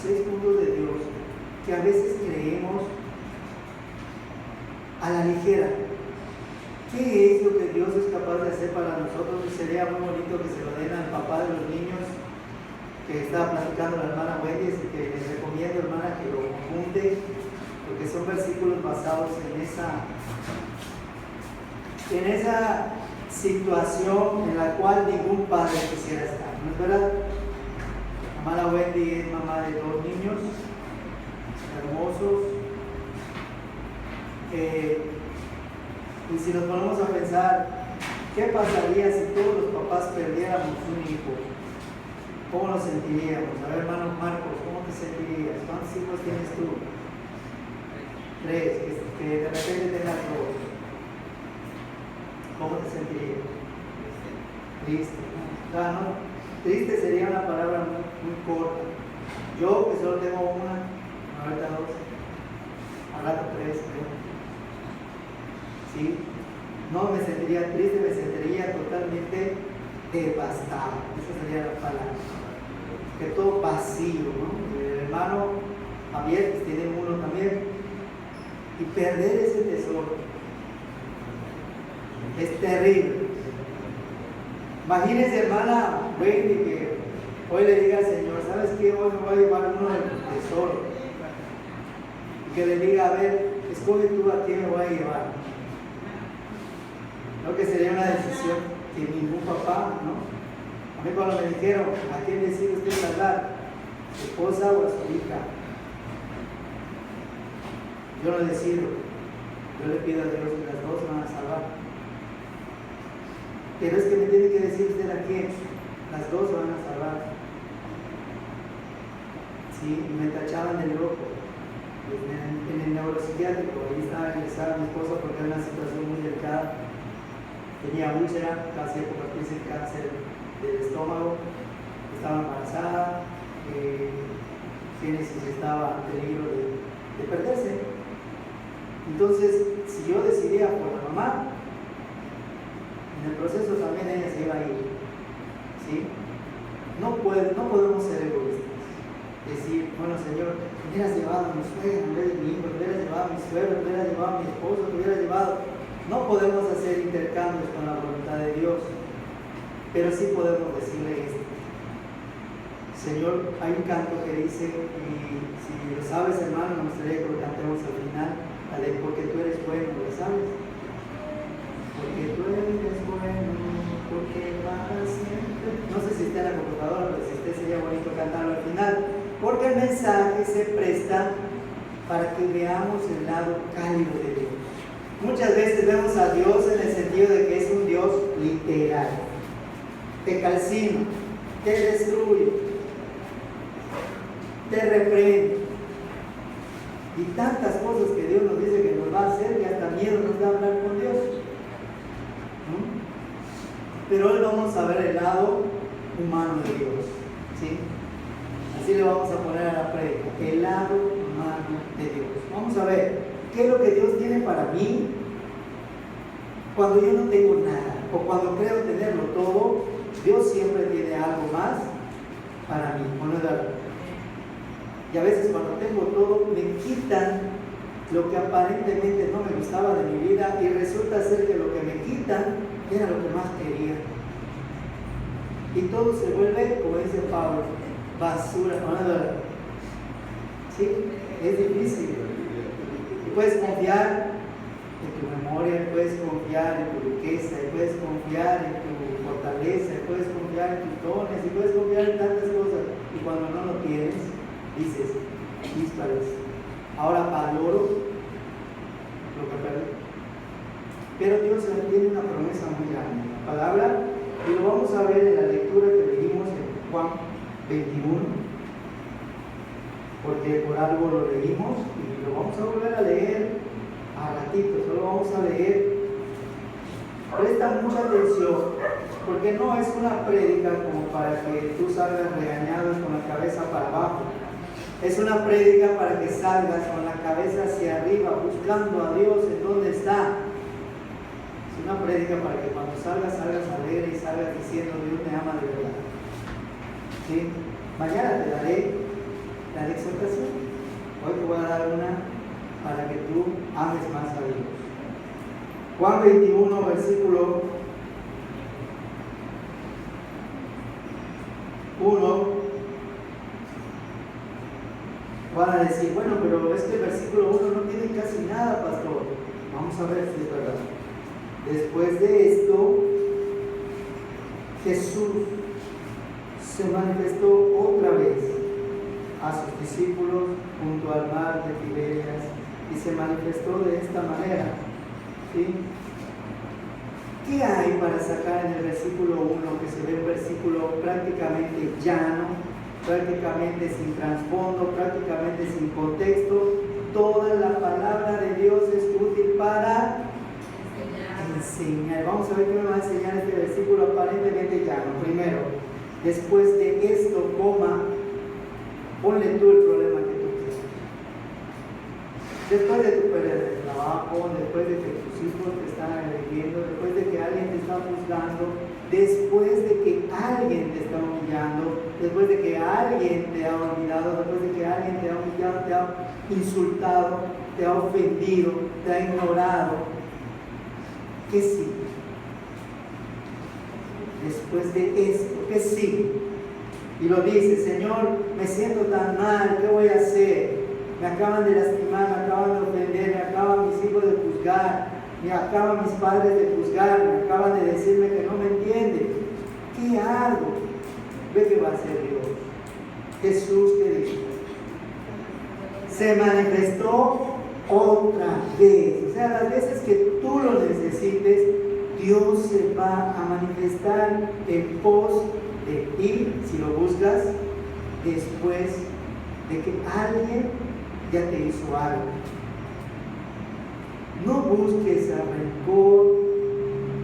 6 puntos de Dios que a veces creemos a la ligera. ¿Qué es lo que Dios es capaz de hacer para nosotros? Y sería muy bonito que se lo den al papá de los niños, que estaba platicando la hermana Wendy, y que les recomiendo, hermana, que lo apunte, porque son versículos basados en esa situación en la cual ningún padre quisiera estar, ¿no es verdad? La hermana Wendy es mamá de 2 niños hermosos. Y si nos ponemos a pensar, ¿qué pasaría si todos los papás perdiéramos un hijo? ¿Cómo nos sentiríamos? A ver, hermano Marcos, ¿cómo te sentirías? ¿Cuántos hijos tienes tú? 3, que de repente tengas 2. ¿Cómo te sentirías? Triste. ¿No? Triste sería una palabra muy corta. Yo, que solo tengo una, ahorita 2, al rato 3, creo. ¿Sí? No me sentiría triste, me sentiría totalmente devastado. Esa sería la palabra. Que todo vacío, ¿no? El hermano Javier, que tiene uno también, y perder ese tesoro es terrible. Imagínense, hermana Wendy, que hoy le diga al Señor, ¿sabes qué? Hoy me voy a llevar uno de los tesoros. Y que le diga, a ver, escoge tú a quién me voy a llevar. ¿No? Que sería una decisión que ningún papá, ¿no? A mí cuando me dijeron, ¿a quién decide usted salvar? ¿A su esposa o a su hija? Yo no decido. Yo le pido a Dios que las dos van a salvar. Pero es que me tiene que decir usted a quién. Las dos van a salvar. Sí, y me tachaban de loco. En el neuropsiquiátrico, ahí estaba ingresada mi esposa porque era una situación muy delicada. Tenía úlcera, casi a convertirse en cáncer del estómago, estaba embarazada, Génesis estaba en peligro de perderse. Entonces, si yo decidía por la mamá, en el proceso también ella se iba a ir. ¿Sí? No podemos ser egoístas. Decir, bueno, Señor, me hubieras llevado a mi suegra en vez de mi hijo, me hubieras llevado a mi suegro, me hubieras llevado a mi esposo, me hubieras llevado. No podemos hacer intercambios con la voluntad de Dios, pero sí podemos decirle esto. Señor, hay un canto que dice, y si lo sabes, hermano, me gustaría que lo cantemos al final, la de porque tú eres bueno, ¿lo sabes? Porque tú eres bueno, porque para siempre. No sé si está en la computadora, pero si esté sería bonito cantarlo al final, porque el mensaje se presta para que veamos el lado cálido de Dios. Muchas veces vemos a Dios en el sentido de que es un Dios literal. Te calcina, te destruye, te reprende. Y tantas cosas que Dios nos dice que nos va a hacer que hasta miedo nos da hablar con Dios. ¿No? Pero hoy vamos a ver el lado humano de Dios. ¿Sí? Así le vamos a poner a la prédica, el lado humano de Dios. Vamos a ver. ¿Qué es lo que Dios tiene para mí cuando yo no tengo nada? O cuando creo tenerlo todo, Dios siempre tiene algo más para mí. Y a veces cuando tengo todo, me quitan lo que aparentemente no me gustaba de mi vida y resulta ser que lo que me quitan era lo que más quería. Y todo se vuelve, como dice Pablo, basura. ¿Sí? Es difícil. Puedes confiar en tu memoria, puedes confiar en tu riqueza, puedes confiar en tu fortaleza, puedes confiar en tus dones, y puedes confiar en tantas cosas. Y cuando no lo tienes, dices, dispares. Ahora valoro lo que perdí. Pero Dios tiene una promesa muy grande. La palabra, y lo vamos a ver en la lectura que leímos en Juan 21. Porque por algo lo leímos y lo vamos a volver a leer a ratito, solo vamos a leer. Presta mucha atención, porque no es una prédica como para que tú salgas regañado con la cabeza para abajo. Es una prédica para que salgas con la cabeza hacia arriba, buscando a Dios en donde está. Es una prédica para que cuando salgas alegre y salgas diciendo, Dios me ama de verdad. ¿Sí? Mañana te daré la cada una para que tú ames más a Dios. Juan 21, versículo 1. Van a decir, bueno, pero este versículo 1 no tiene casi nada, pastor. Vamos a ver si es verdad. Después de esto, Jesús se manifestó otra vez a sus discípulos junto al mar de Tiberias y se manifestó de esta manera. ¿Sí? ¿Qué hay para sacar en el versículo 1, que se ve un versículo prácticamente llano, prácticamente sin trasfondo, prácticamente sin contexto? Toda la palabra de Dios es útil para enseñar. Vamos a ver qué me va a enseñar este versículo aparentemente llano. Primero, después de esto, ponle tú el problema que tú quieras. Después de tu pérdida de trabajo, después de que tus hijos te están agrediendo, después de que alguien te está juzgando, después de que alguien te está humillando, después de que alguien te ha olvidado, después de que alguien te ha humillado, te ha insultado, te ha ofendido, te ha ignorado, ¿qué sigue? Después de esto, ¿qué sigue? Y lo dice, Señor, me siento tan mal, ¿qué voy a hacer? Me acaban de lastimar, me acaban de ofender, me acaban mis hijos de juzgar, me acaban mis padres de juzgar, me acaban de decirme que no me entienden. ¿Qué hago? Ve qué va a hacer Dios. Jesús, ¿qué dijo? Se manifestó otra vez. O sea, las veces que tú lo necesites, Dios se va a manifestar en pos de ti, si lo buscas, después de que alguien ya te hizo algo. No busques el rencor,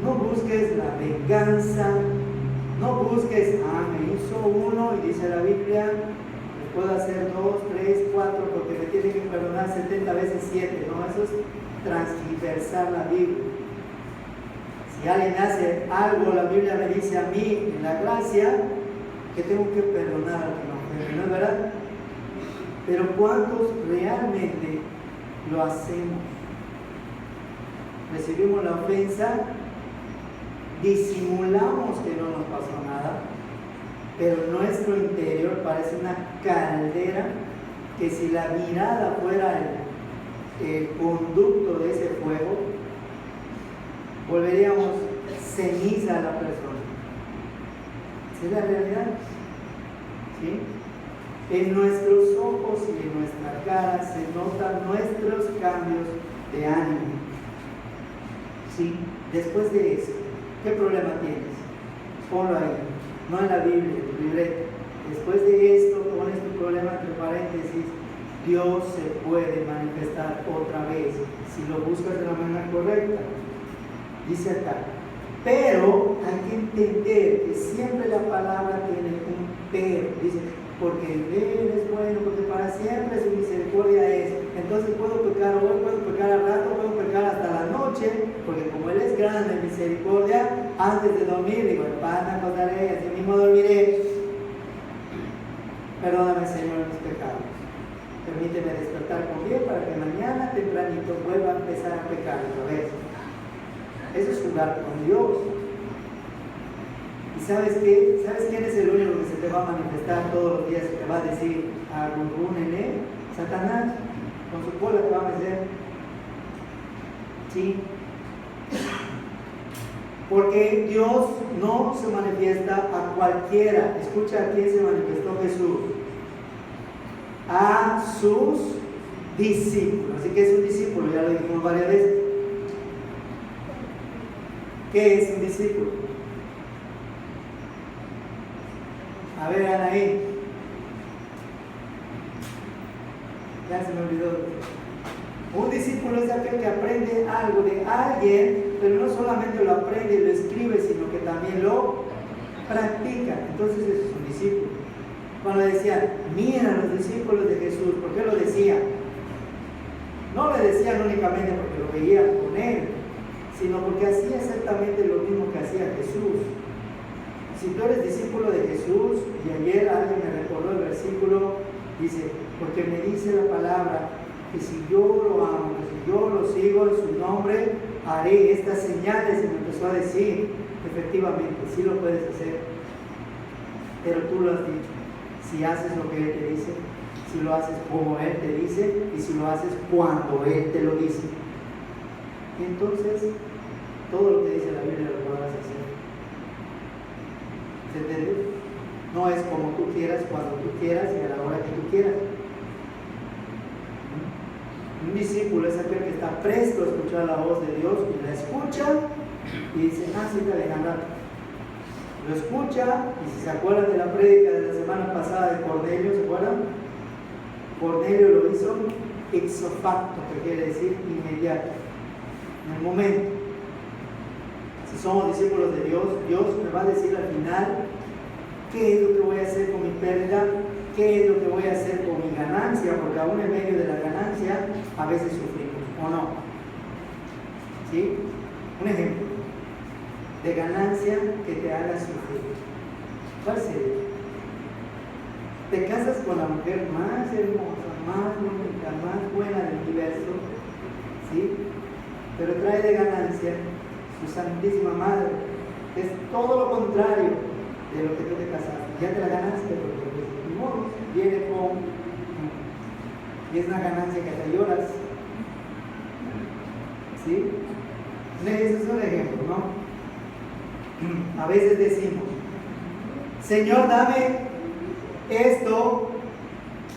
no busques la venganza, no busques, me hizo uno y dice la Biblia, me puedo hacer 2, 3, 4 porque me tiene que perdonar 70 veces 7, no, eso es transgiversar la Biblia. Si alguien hace algo, la Biblia me dice a mí en la gracia que tengo que perdonar al que me ofende, ¿no es verdad? Pero ¿cuántos realmente lo hacemos? Recibimos la ofensa, disimulamos que no nos pasó nada, pero nuestro interior parece una caldera que si la mirada fuera el conducto de ese fuego, volveríamos ceniza a la persona. ¿Sí es la realidad? ¿Sí? En nuestros ojos y en nuestra cara se notan nuestros cambios de ánimo. ¿Sí? Después de eso, ¿qué problema tienes? Ponlo ahí, no en la Biblia, en tu libreta. Después de esto, pones tu problema entre paréntesis. Dios se puede manifestar otra vez si lo buscas de la manera correcta. Dice acá, pero hay que entender que siempre la palabra tiene un pero. Dice, porque Él es bueno, porque para siempre su misericordia es. Entonces puedo pecar hoy, puedo pecar al rato, puedo pecar hasta la noche, porque como Él es grande en misericordia, antes de dormir digo, el pan acostaré, así mismo dormiré. Perdóname, Señor, mis pecados. Permíteme despertar con bien para que mañana tempranito vuelva a empezar a pecar otra vez. Eso es jugar con Dios. ¿Y sabes qué? ¿Sabes quién es el único que se te va a manifestar todos los días y te va a decir a Nene? Satanás, con su cola te va a meter. ¿Sí? Porque Dios no se manifiesta a cualquiera. Escucha a quién se manifestó Jesús. A sus discípulos. Así que es un discípulo, ya lo dijimos varias veces. ¿Qué es un discípulo? A ver, Anaí. Ya se me olvidó. Un discípulo es aquel que aprende algo de alguien, pero no solamente lo aprende y lo escribe, sino que también lo practica. Entonces eso es un discípulo. Cuando decían, mira a los discípulos de Jesús, ¿por qué lo decían? No lo decían únicamente porque lo veían con él, sino porque hacía exactamente lo mismo que hacía Jesús. Si tú eres discípulo de Jesús, y ayer alguien me recordó el versículo, dice, porque me dice la palabra que si yo lo amo, que si yo lo sigo en su nombre, haré estas señales. Y me empezó a decir, efectivamente, sí lo puedes hacer, pero tú lo has dicho. Si haces lo que Él te dice, si lo haces como Él te dice, y si lo haces cuando Él te lo dice, entonces todo lo que dice la Biblia lo podrás hacer. ¿Se entiende? No es como tú quieras, cuando tú quieras y a la hora que tú quieras. Un discípulo es aquel que está presto a escuchar la voz de Dios y la escucha y dice, sí, está dejando. Lo escucha, y si se acuerdan de la prédica de la semana pasada de Cornelio, ¿se acuerdan? Cornelio lo hizo ipso facto, que quiere decir inmediato, en el momento. Si somos discípulos de Dios, Dios me va a decir al final qué es lo que voy a hacer con mi pérdida, qué es lo que voy a hacer con mi ganancia, porque aún en medio de la ganancia a veces sufrimos, ¿o no? ¿Sí? Un ejemplo de ganancia que te haga sufrir. ¿Cuál sería? Te casas con la mujer más hermosa, más bonita, más buena del universo, ¿sí? Pero trae de ganancia su Santísima Madre, que es todo lo contrario de lo que tú te casaste. Ya te la ganaste, porque ni modo, viene con, y es una ganancia que te lloras, ¿sí? Ese es un ejemplo, ¿no? A veces decimos, Señor, dame esto,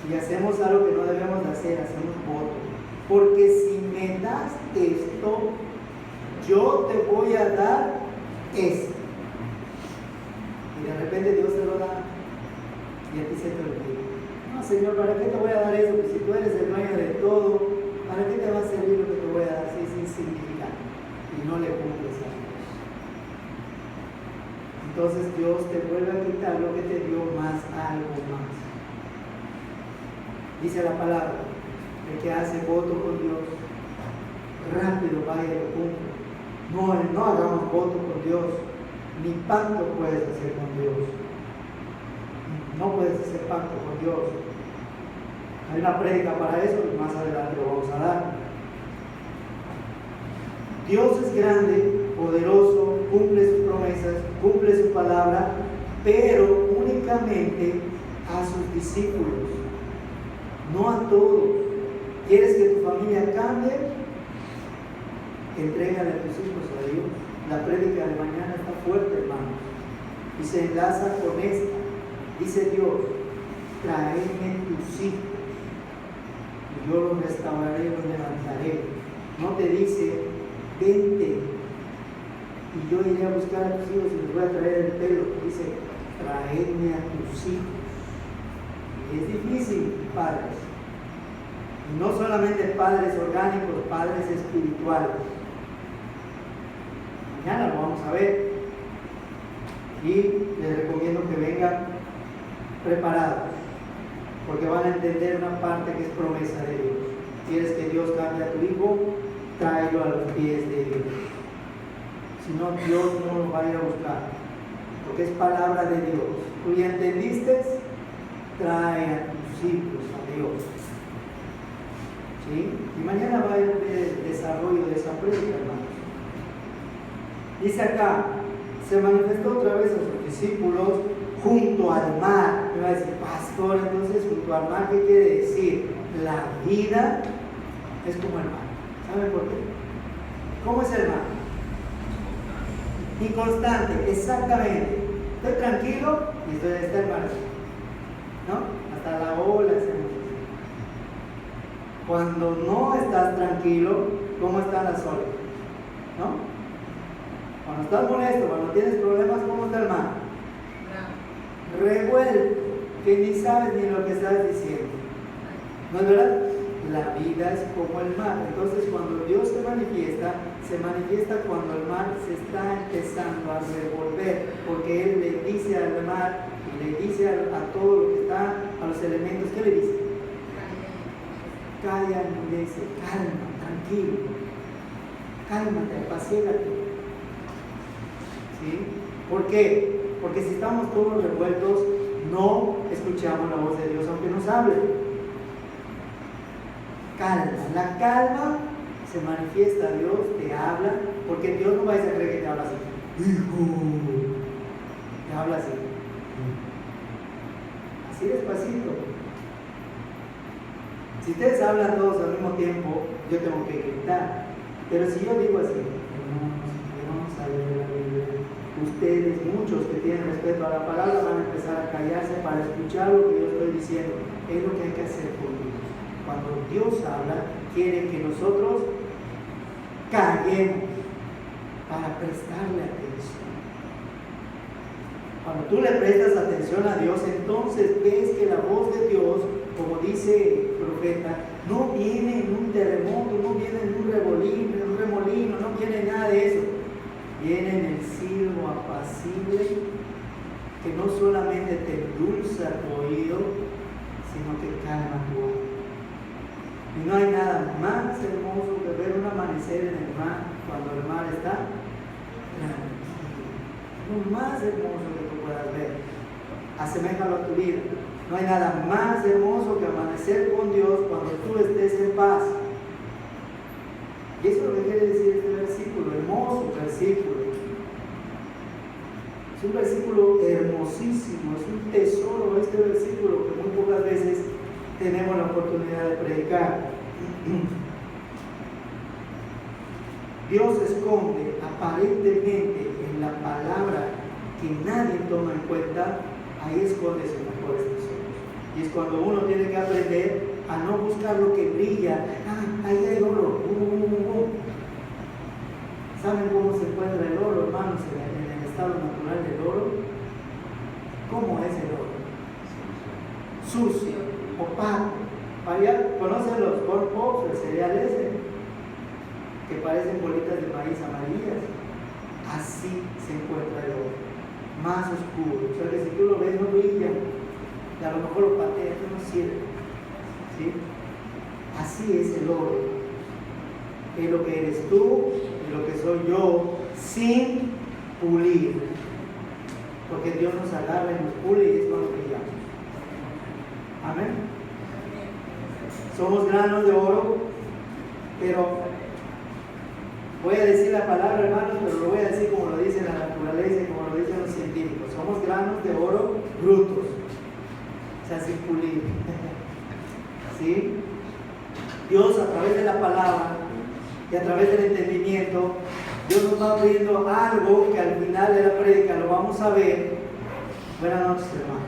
y hacemos algo que no debemos de hacer, hacemos voto, porque si me das esto, yo te voy a dar esto. Y de repente Dios te lo da y a ti se te olvida. No, Señor, ¿para qué te voy a dar eso? Pues si tú eres el dueño de todo, ¿para qué te va a servir lo que te voy a dar si es insignificante y no le cumples a Dios? Entonces Dios te vuelve a quitar lo que te dio más algo más. Dice la palabra, el que hace voto con Dios, rápido vaya y lo cumple. No hagamos voto con Dios, ni pacto puedes hacer con Dios. No puedes hacer pacto con Dios. Hay una prédica para eso y más adelante lo vamos a dar. Dios es grande, poderoso, cumple sus promesas, cumple su palabra, pero únicamente a sus discípulos, no a todos. ¿Quieres que tu familia cambie? Entrégale a tus hijos a Dios. La prédica de mañana está fuerte, hermanos, y se enlaza con esta. Dice Dios, tráeme tus hijos y yo los restauraré y los levantaré. No te dice, vente y yo iré a buscar a tus hijos y les voy a traer el pelo. Dice, traedme a tus hijos. Y es difícil, padres. Y no solamente padres orgánicos, padres espirituales. Mañana lo vamos a ver. Y les recomiendo que vengan preparados, porque van a entender una parte que es promesa de Dios. ¿Quieres que Dios cambie a tu hijo? Tráelo a los pies de Dios. Si no, Dios no lo va a ir a buscar, porque es palabra de Dios. ¿Tú ya entendiste? Trae a tus hijos a Dios. ¿Sí? Y mañana va a haber el desarrollo de esa prédica, hermanos. Dice acá, se manifestó otra vez a sus discípulos junto al mar. Me va a decir, pastor, entonces junto al mar, ¿qué quiere decir? La vida es como el mar. ¿Saben por qué? ¿Cómo es el mar? Inconstante, exactamente. Estoy tranquilo y está el mar, ¿no? Hasta la ola se mueve. Cuando no estás tranquilo, ¿cómo están las olas? ¿No? Cuando estás molesto, cuando tienes problemas, ¿cómo está el mar? Revuelto, que ni sabes ni lo que estás diciendo. ¿No es verdad? La vida es como el mar. Entonces, cuando Dios se manifiesta cuando el mar se está empezando a revolver, porque Él le dice al mar y le dice a todo lo que está, a los elementos, ¿qué le dice? Calla, le dice, calma, tranquilo, cálmate, apacígate. ¿Sí? ¿Por qué? Porque si estamos todos revueltos, no escuchamos la voz de Dios aunque nos hable. calma. La calma se manifiesta a Dios, te habla, porque Dios no vais a creer que te habla así. Hijo, te habla así. Así despacito. Si ustedes hablan todos al mismo tiempo, yo tengo que gritar. Pero si yo digo así, vamos a leer la Biblia. Ustedes, muchos que tienen respeto a la palabra, van a empezar a callarse para escuchar lo que yo estoy diciendo. Es lo que hay que hacer con Dios. Cuando Dios habla, quiere que nosotros callemos para prestarle atención. Cuando tú le prestas atención a Dios, entonces ves que la voz de Dios, como dice el profeta, no viene en un terremoto, no viene en un remolino, no viene nada de eso. Viene en el silbo apacible que no solamente te endulza tu oído, sino que calma tu alma. Y no hay nada más hermoso que ver un amanecer en el mar cuando el mar está tranquilo. Lo más hermoso que tú puedas ver. Aseméjalo a tu vida. No hay nada más hermoso que amanecer con Dios cuando tú estés en paz. Y eso es lo que quiere decir este versículo, hermoso versículo. Es un versículo hermosísimo, es un tesoro este versículo que muy pocas veces tenemos la oportunidad de predicar. Dios esconde aparentemente en la palabra que nadie toma en cuenta, ahí esconde sus mejores tesoros. Y es cuando uno tiene que aprender a no buscar lo que brilla. Ahí hay oro. ¿Saben cómo se encuentra el oro, hermanos, en el estado natural del oro? ¿Cómo es el oro? Sucio, opaco. ¿Conocen los corn pops, el cereal ese? Que parecen bolitas de maíz amarillas. Así se encuentra el oro, más oscuro. O sea que si tú lo ves no brilla, y a lo mejor lo pateas, no sirve. ¿Sí? Así es el oro. Es lo que eres tú y lo que soy yo, sin pulir. Porque Dios nos agarra y nos pule y es cuando brillamos. Amén. Somos granos de oro, pero voy a decir la palabra, hermanos, pero lo voy a decir como lo dice la naturaleza y como lo dicen los científicos. Somos granos de oro brutos, o sea, sin pulir. ¿Sí? Dios, a través de la palabra y a través del entendimiento, Dios nos va abriendo algo que al final de la prédica lo vamos a ver. Buenas noches, hermano.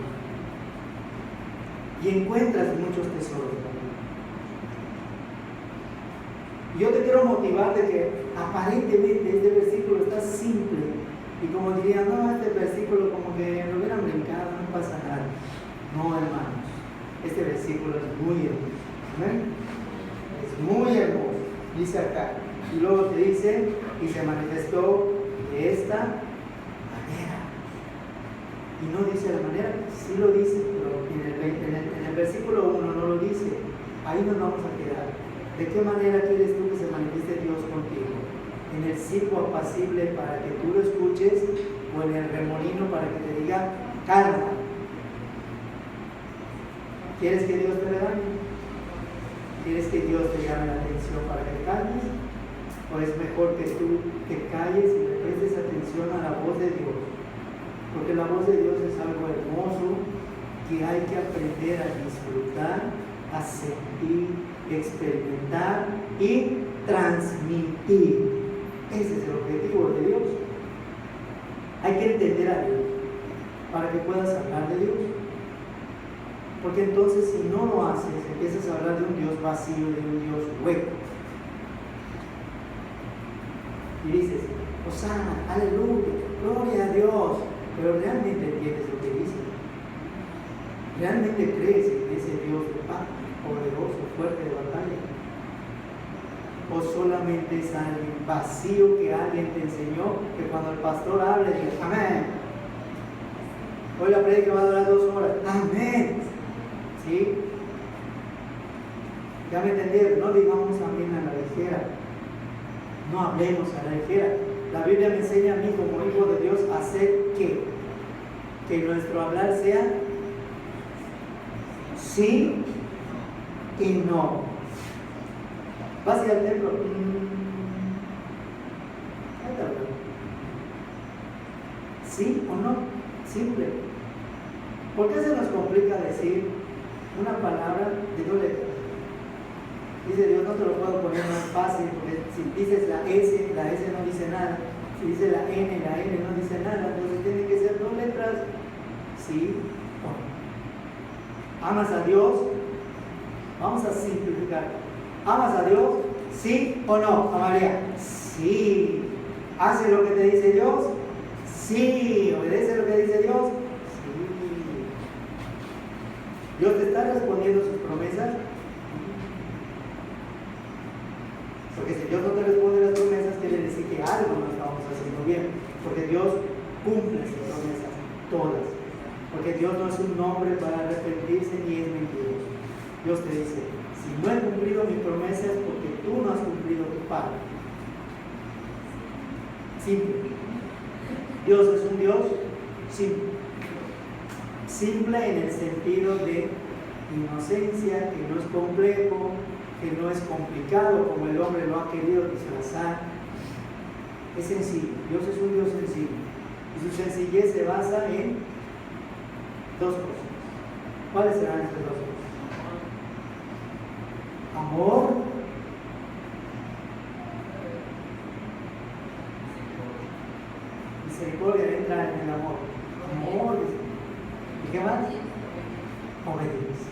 Y encuentras muchos tesoros. Yo te quiero motivar de que aparentemente este versículo está simple y como dirían, no, este versículo como que lo hubieran brincado, no pasa nada. No, hermanos, este versículo es muy hermoso. ¿Ven? Es muy hermoso, dice acá. Y luego te dice, y se manifestó de esta manera. Y no dice la manera, sí lo dice, pero en el versículo 1 no lo dice. Ahí nos vamos a quedar. ¿De qué manera quieres tú que se manifieste Dios contigo? ¿En el silbo apacible para que tú lo escuches o en el remolino para que te diga calma? ¿Quieres que Dios te regañe? ¿Quieres que Dios te llame la atención para que calmes? ¿O es mejor que tú te calles y le prestes atención a la voz de Dios? Porque la voz de Dios es algo hermoso que hay que aprender a disfrutar, a sentir, experimentar y transmitir. Ese es el objetivo de Dios. Hay que entender a Dios para que puedas hablar de Dios. Porque entonces si no lo haces, empiezas a hablar de un Dios vacío, de un Dios hueco. Y dices, Hosana, aleluya, gloria a Dios. Pero realmente entiendes lo que dice. ¿Realmente crees en ese Dios de paz, poderoso, fuerte de batalla? ¿O solamente es alguien vacío que alguien te enseñó que cuando el pastor hable dice amén? Hoy la prédica va a durar 2 horas. Amén. ¿Sí? Ya me entendieron, no digamos amén a la ligera. No hablemos a la ligera. La Biblia me enseña a mí como hijo de Dios a hacer que nuestro hablar sea sí y no. ¿Vas a ir al templo? ¿Sí o no? Simple. ¿Por qué se nos complica decir una palabra de 2 letras? Dice Dios, no te lo puedo poner más fácil, porque si dices la S no dice nada. Si dice la N no dice nada. Entonces tiene que ser 2 letras. ¿Sí o no? ¿Amas a Dios? Vamos a simplificar. ¿Amas a Dios? ¿Sí o no, María? Sí. ¿Hace lo que te dice Dios? Sí. ¿Obedece lo que dice Dios? Sí. ¿Dios te está respondiendo sus promesas? Porque si Dios no te responde las promesas, quiere decir que algo no estamos haciendo bien. Porque Dios cumple sus promesas, todas. Porque Dios no es un nombre para arrepentirse ni es mentiroso. Dios te dice, si no he cumplido mis promesas es porque tú no has cumplido tu parte. Simple. Dios es un Dios simple. Simple en el sentido de inocencia, que no es complejo, que no es complicado como el hombre lo ha querido disfrazar. Es sencillo. Dios es un Dios sencillo. Y su sencillez se basa en 2 cosas. ¿Cuáles serán estas 2 cosas? Amor misericordia entra en el amor. Amor. ¿Y qué más? Obediencia.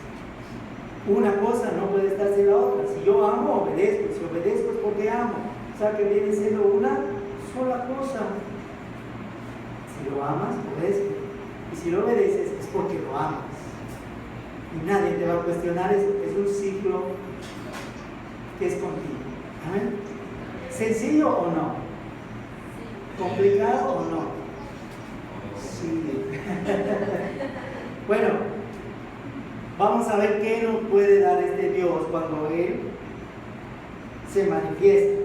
Una cosa no puede estar sin la otra. Si yo amo, obedezco. Si obedezco es porque amo. O sea que viene siendo una sola cosa. Si lo amas, obedezco. Y si lo obedeces es porque lo amas. Y nadie te va a cuestionar eso. Es un ciclo que es continuo. ¿Amén? ¿Sencillo o no? ¿Complicado o no? Sí. Bueno, vamos a ver qué nos puede dar este Dios cuando Él se manifiesta.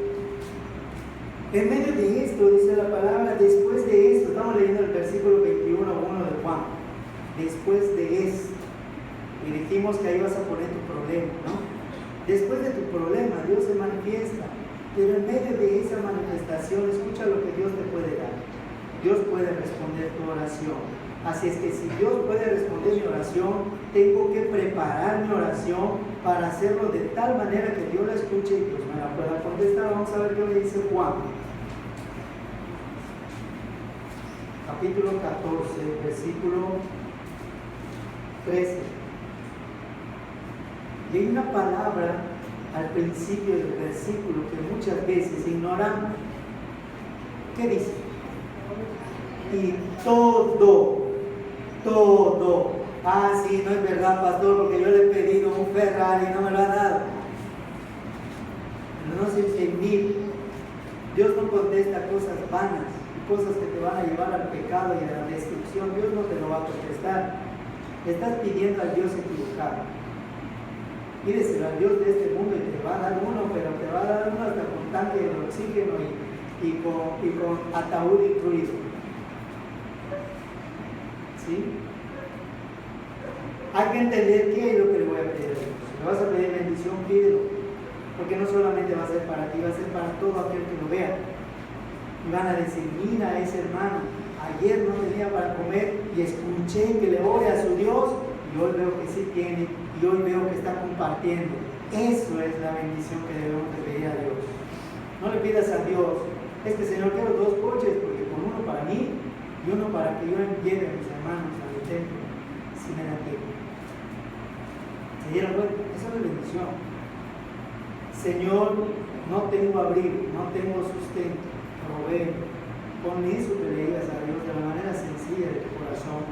En medio de esto, dice la palabra, después de esto, estamos leyendo el versículo 21.1 de Juan. Después de esto. Y dijimos que ahí vas a poner tu problema, ¿no? Después de tu problema, Dios se manifiesta. Pero en medio de esa manifestación, escucha lo que Dios te puede dar. Dios puede responder tu oración. Así es que si Dios puede responder mi oración, tengo que preparar mi oración para hacerlo de tal manera que Dios la escuche y Dios me la pueda contestar. Vamos a ver qué le dice Juan. Capítulo 14, versículo 13. Y hay una palabra al principio del versículo que muchas veces ignoramos. ¿Qué dice? Y todo. Ah, sí, no es verdad, pastor, porque yo le he pedido un Ferrari y no me lo ha dado. No se entendí. Dios no contesta cosas vanas, cosas que te van a llevar al pecado y a la destrucción. Dios no te lo va a contestar. Le estás pidiendo al Dios equivocado. Pídeselo al Dios de este mundo y te va a dar uno, pero te va a dar uno hasta con tanque de oxígeno y con ataúd incluido. ¿Sí? Hay que entender qué es lo que le voy a pedir a Dios. Si le vas a pedir bendición, pídelo. Porque no solamente va a ser para ti, va a ser para todo aquel que lo vea. Y van a decir, mira ese hermano, ayer no tenía para comer y escuché que le ore a su Dios y hoy veo que sí tiene y hoy veo que está compartiendo. Eso es la bendición que debemos de pedir a Dios. No le pidas a Dios, Señor, quiero 2 coches, porque con uno para mí y uno para que yo lleve a mis hermanos al templo, si me da tiempo. ¿Se dieron cuenta? Esa es la bendición. Señor, no tengo abrigo, no tengo sustento, provee. Con eso te le digas a Dios de la manera sencilla de tu corazón.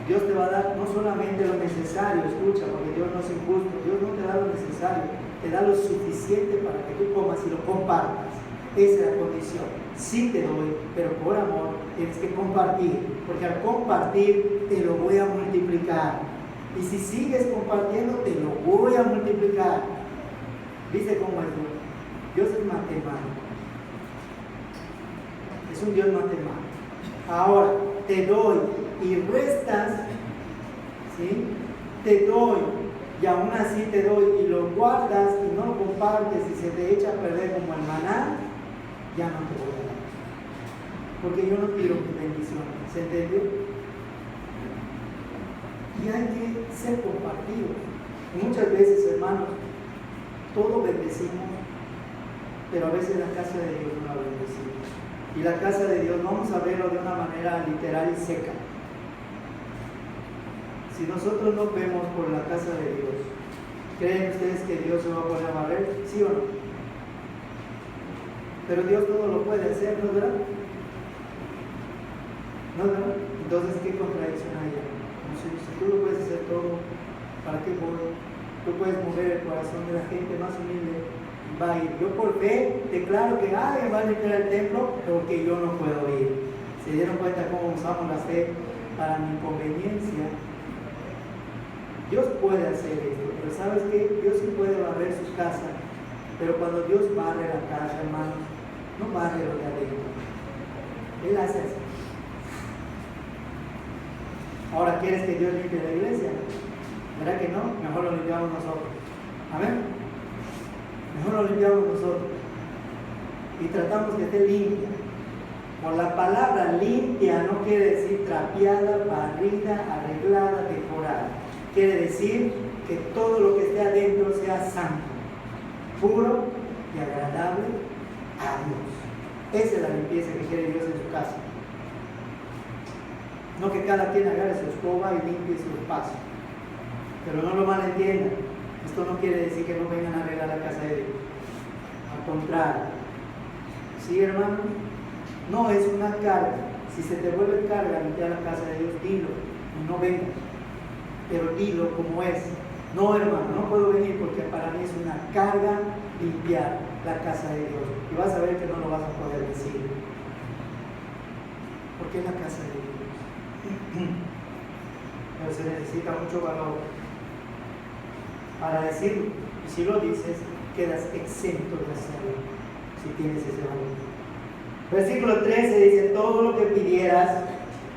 Dios te va a dar no solamente lo necesario, escucha, porque Dios no es injusto. Dios no te da lo necesario, te da lo suficiente para que tú comas y lo compartas. Esa es la condición. Sí te doy, pero por amor tienes que compartir, porque al compartir te lo voy a multiplicar. Y si sigues compartiendo, te lo voy a multiplicar. ¿Viste cómo es Dios? Dios es matemático. Es un Dios matemático. Ahora, te doy y restas, ¿sí? Te doy y aún así te doy y lo guardas y no lo compartes y se te echa a perder como el maná, ya no te voy a dar. Porque yo no tiro mis bendiciones, ¿se entendió? Y hay que ser compartidos. Y muchas veces, hermanos, todo bendecimos, pero a veces la casa de Dios no la bendecimos. Y la casa de Dios, vamos a verlo de una manera literal y seca. Si nosotros no vemos por la casa de Dios, ¿creen ustedes que Dios se va a poner a barrer? ¿Sí o no? Pero Dios todo lo puede hacer, ¿no es verdad? ¿No es verdad? Entonces, ¿qué contradicción hay? Si tú lo puedes hacer todo, ¿para qué voy? Tú puedes mover el corazón de la gente más humilde y va a ir. Yo por fe declaro que alguien va a limpiar el templo, pero que yo no puedo ir. ¿Se dieron cuenta cómo usamos la fe para mi conveniencia? Dios puede hacer esto, pero ¿sabes qué? Dios sí puede barrer su casa, pero cuando Dios barre la casa, hermanos, no barre lo de adentro. Él hace así. Ahora, ¿quieres que Dios limpie la iglesia? ¿Verdad que no? Mejor lo limpiamos nosotros. Amén. Mejor lo limpiamos nosotros. Y tratamos que esté limpia. Por la palabra limpia no quiere decir trapeada, barrida, arreglada, decorada. Quiere decir que todo lo que esté adentro sea santo, puro y agradable a Dios. Esa es la limpieza que quiere Dios en su casa. No que cada quien agarre su escoba y limpie su espacio. Pero no lo malentiendan. Esto no quiere decir que no vengan a arreglar la casa de Dios. Al contrario. ¿Sí, hermano? No es una carga. Si se te vuelve carga limpiar la casa de Dios, dilo. Y no vengas. Pero dilo como es. No, hermano, no puedo venir porque para mí es una carga limpiar la casa de Dios. Y vas a ver que no lo vas a poder decir. Porque es la casa de Dios. Pero se necesita mucho valor para decirlo. Y si lo dices, quedas exento de hacerlo. Si tienes ese valor. Versículo 13 dice: todo lo que pidieras,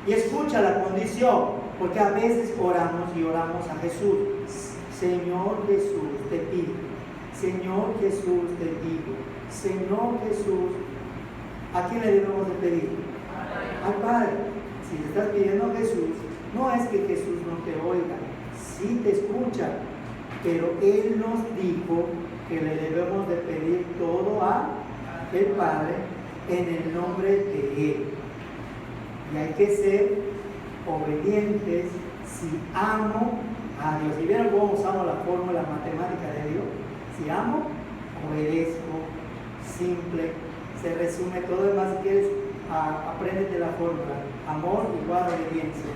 y escucha la condición. Porque a veces oramos y oramos a Jesús. Señor Jesús, te pido. Señor Jesús, te digo. Señor Jesús, ¿a quién le debemos de pedir? Al Padre. Si le estás pidiendo a Jesús, no es que Jesús no te oiga. Sí te escucha. Pero Él nos dijo que le debemos de pedir todo a el Padre en el nombre de Él. Y hay que ser obedientes si amo a Dios. ¿Y vieron cómo usamos la fórmula matemática de Dios? Si amo, obedezco. Simple, se resume todo. Demás, si quieres, apréndete la fórmula. Amor igual a obediencia.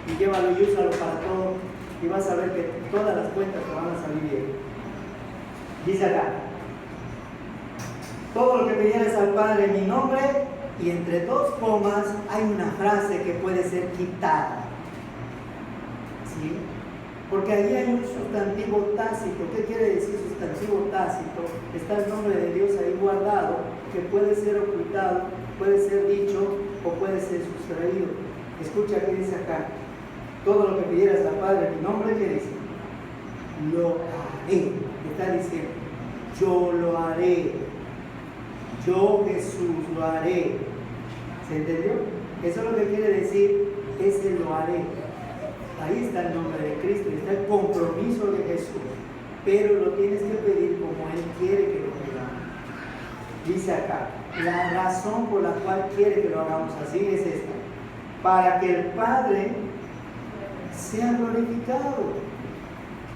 Y llévalo y úsalo para todo. Y vas a ver que todas las cuentas te van a salir bien. Dice acá: todo lo que pidieras al Padre en mi nombre. Y entre dos comas hay una frase que puede ser quitada. ¿Sí? Porque allí hay un sustantivo tácito. ¿Qué quiere decir sustantivo tácito? Está el nombre de Dios ahí guardado, que puede ser ocultado, puede ser dicho o puede ser sustraído. Escucha qué dice acá: todo lo que pidieras al Padre en mi nombre, ¿qué dice? Lo haré. Está diciendo, yo lo haré. Yo, Jesús, lo haré. ¿Se entendió? Eso es lo que quiere decir, ese lo haré. Ahí está el nombre de Cristo, está el compromiso de Jesús. Pero lo tienes que pedir como Él quiere que lo hagamos. Dice acá, la razón por la cual quiere que lo hagamos así es esta: para que el Padre sea glorificado.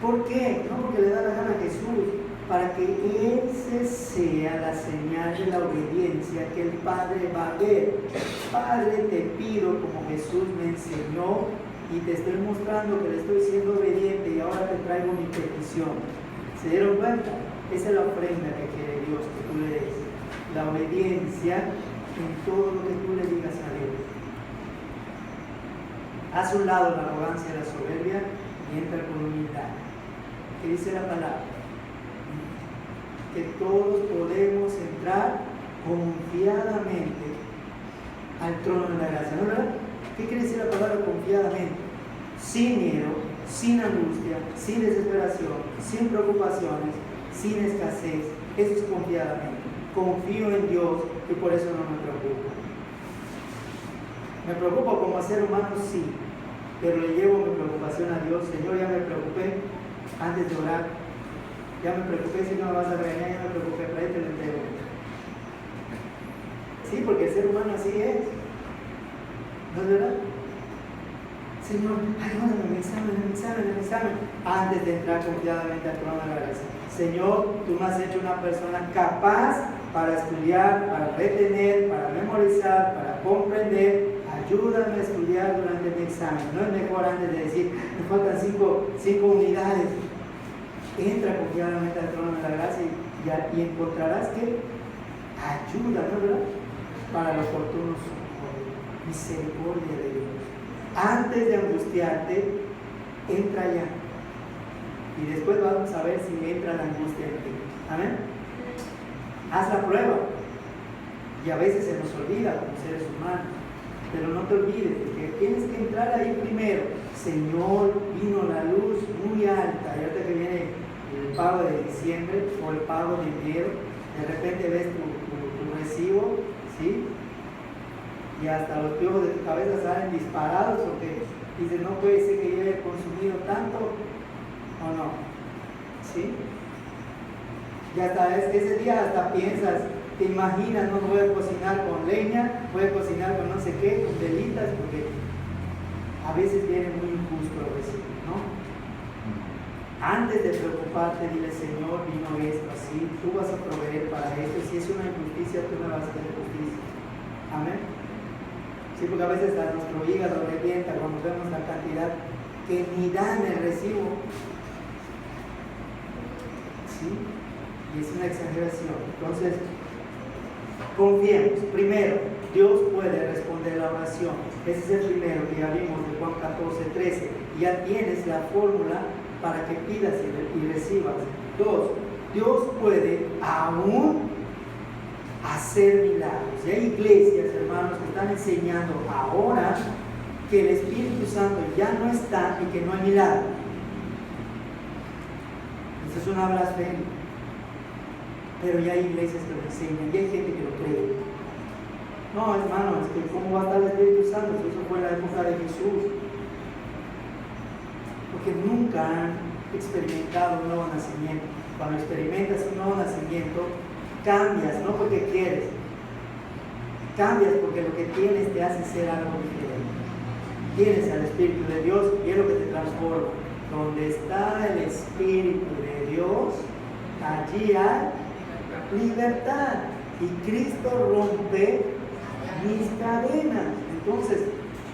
¿Por qué? No porque le da la gana a Jesús. Para que ese sea la señal de la obediencia que el Padre va a ver. Padre, te pido como Jesús me enseñó y te estoy mostrando que le estoy siendo obediente y ahora te traigo mi petición. ¿Se dieron cuenta? Esa es la ofrenda que quiere Dios que tú le des. La obediencia en todo lo que tú le digas a Dios. Haz a un lado la arrogancia y la soberbia y entra con humildad. ¿Qué dice la palabra? Que todos podemos entrar confiadamente al trono de la gracia, ¿no es verdad? ¿Qué quiere decir la palabra confiadamente? Sin miedo, sin angustia, sin desesperación, sin preocupaciones, sin escasez. Eso es confiadamente. Confío en Dios y por eso no me preocupo. Me preocupo como ser humano, sí, pero le llevo mi preocupación a Dios. Señor, ya me preocupé antes de orar. Ya me preocupé si no me vas a regañar, ya me preocupé, pero ahí te lo entrego. Sí, porque el ser humano así es. ¿No es verdad? Señor, ayúdame en el examen, antes de entrar confiadamente al trono de la gracia. Señor, tú me has hecho una persona capaz para estudiar, para retener, para memorizar, para comprender. Ayúdame a estudiar durante mi examen. No es mejor antes de decir, me faltan cinco unidades. Entra confiadamente al trono de la gracia y encontrarás que ayuda, ¿no es verdad? Para los oportunos socorros, misericordia de Dios. Antes de angustiarte, entra ya. Y después vamos a ver si entra la angustia en ti. Amén. Haz la prueba. Y a veces se nos olvida como seres humanos. Pero no te olvides de que tienes que entrar ahí primero. Señor, vino la luz muy alta. Y ahorita que viene el pago de diciembre o el pago de enero, de repente ves tu recibo, ¿sí? Y hasta los piojos de tu cabeza salen disparados porque dices, no puede ser que yo haya consumido tanto, o no, ¿sí? Y hasta ese día hasta piensas, te imaginas, no voy a cocinar con leña, voy a cocinar con no sé qué, con velitas, porque a veces viene muy injusto el recibo, ¿no? Antes de preocuparte, dile, Señor, vino esto así, tú vas a proveer para esto, si es una injusticia, tú me vas a hacer justicia. Amén. Sí, porque a veces a nuestro hígado revienta cuando vemos la cantidad que ni dan el recibo. ¿Sí? Y es una exageración. Entonces, confiemos. Primero, Dios puede responder la oración. Ese es el primero que ya vimos de Juan 14:13. Ya tienes la fórmula para que pidas y recibas. 2. Dios puede aún hacer milagros. Y hay iglesias, hermanos, que están enseñando ahora que el Espíritu Santo ya no está y que no hay milagros. Eso es una blasfemia. Pero ya hay iglesias que lo enseñan y hay gente que lo cree. No, hermanos, es que ¿cómo va a estar el Espíritu Santo? Eso fue en la época de Jesús. Porque nunca han experimentado un nuevo nacimiento. Cuando experimentas un nuevo nacimiento, cambias, no porque quieres, cambias porque lo que tienes te hace ser algo diferente. Tienes al Espíritu de Dios y es lo que te transforma. Donde está el Espíritu de Dios, allí hay libertad. Y Cristo rompe mis cadenas. Entonces,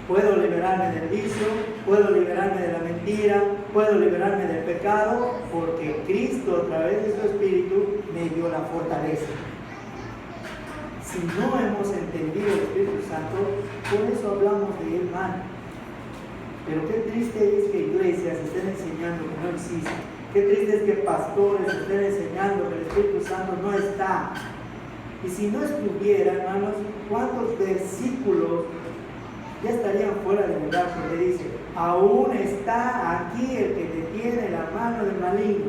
puedo liberarme del vicio, puedo liberarme de la mentira, puedo liberarme del pecado, porque Cristo a través de su Espíritu me dio la fortaleza. Si no hemos entendido el Espíritu Santo, por eso hablamos de él mal. Pero qué triste es que iglesias estén enseñando que no existe. Qué triste es que pastores estén enseñando que el Espíritu Santo no está. Y si no estuviera, hermanos, ¿cuántos versículos ya estarían fuera de lugar? Porque dice, aún está aquí el que detiene la mano del maligno.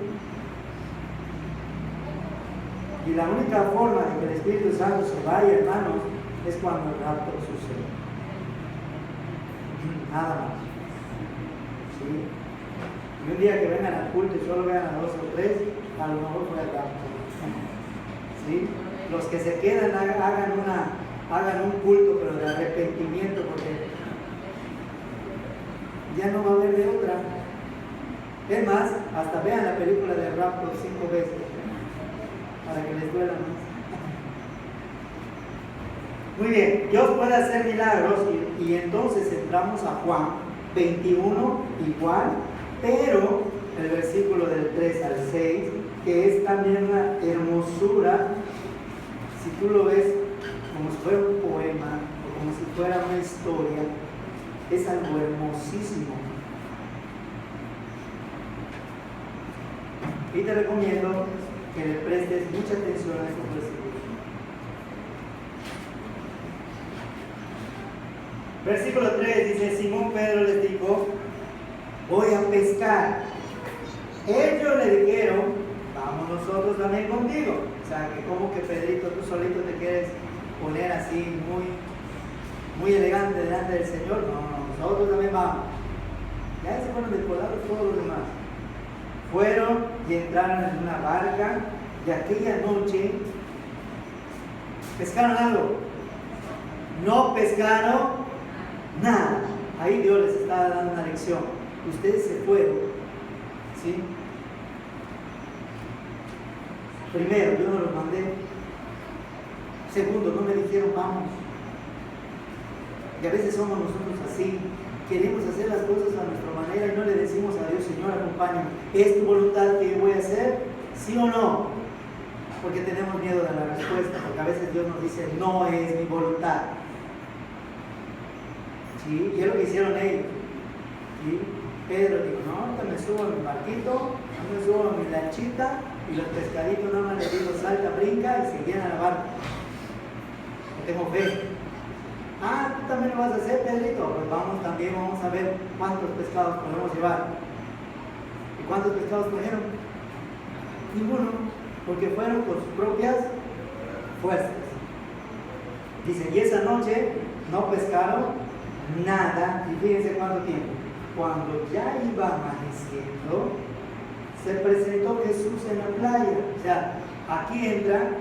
Y la única forma de que el Espíritu Santo se vaya, hermanos, es cuando el rapto sucede. Nada más. ¿Sí? Y un día que vengan al culto y solo vean a 2 o 3, a lo mejor fue el rapto. ¿Sí? Los que se quedan hagan un culto, pero de arrepentimiento, porque ya no va a haber de otra. Es más, hasta vean la película de rapto 5 veces, para que les duela más. Muy bien, Dios puede hacer milagros y entonces entramos a Juan 21 igual, pero el versículo del 3 al 6, que es también una hermosura. Si tú lo ves como si fuera un poema o como si fuera una historia, es algo hermosísimo. Y te recomiendo que le prestes mucha atención a estos versículos. Versículo 3 dice, Simón Pedro les dijo, voy a pescar. Ellos le dijeron, vamos nosotros también contigo. O sea, que como que Pedrito, tú solito te quieres poner así muy elegante delante del Señor. No, nosotros también vamos. Ya se fueron descolados todos los demás. Fueron y entraron en una barca y aquella noche pescaron algo. No pescaron nada. Ahí Dios les estaba dando una lección. Ustedes se fueron, ¿sí? Primero, yo no los mandé. Segundo, no me dijeron vamos. Y a veces somos nosotros así. Queremos hacer las cosas a nuestra manera y no le decimos a Dios, Señor, acompáñame. ¿Es tu voluntad que yo voy a hacer? ¿Sí o no? Porque tenemos miedo de la respuesta, porque a veces Dios nos dice, no es mi voluntad. ¿Sí? Y es lo que hicieron ellos. ¿Sí? Pedro dijo, no, ahorita me subo a mi barquito, me subo a mi lanchita, y los pescaditos nada más les digo, salta, brinca, y se vienen a la barca. Yo tengo fe. Ah, ¿tú también lo vas a hacer, Pedrito? Pues vamos también, vamos a ver cuántos pescados podemos llevar. ¿Y cuántos pescados cogieron? Ninguno, porque fueron por sus propias fuerzas. Dice, y esa noche no pescaron nada, y fíjense cuánto tiempo. Cuando ya iba amaneciendo, se presentó Jesús en la playa. O sea, aquí entra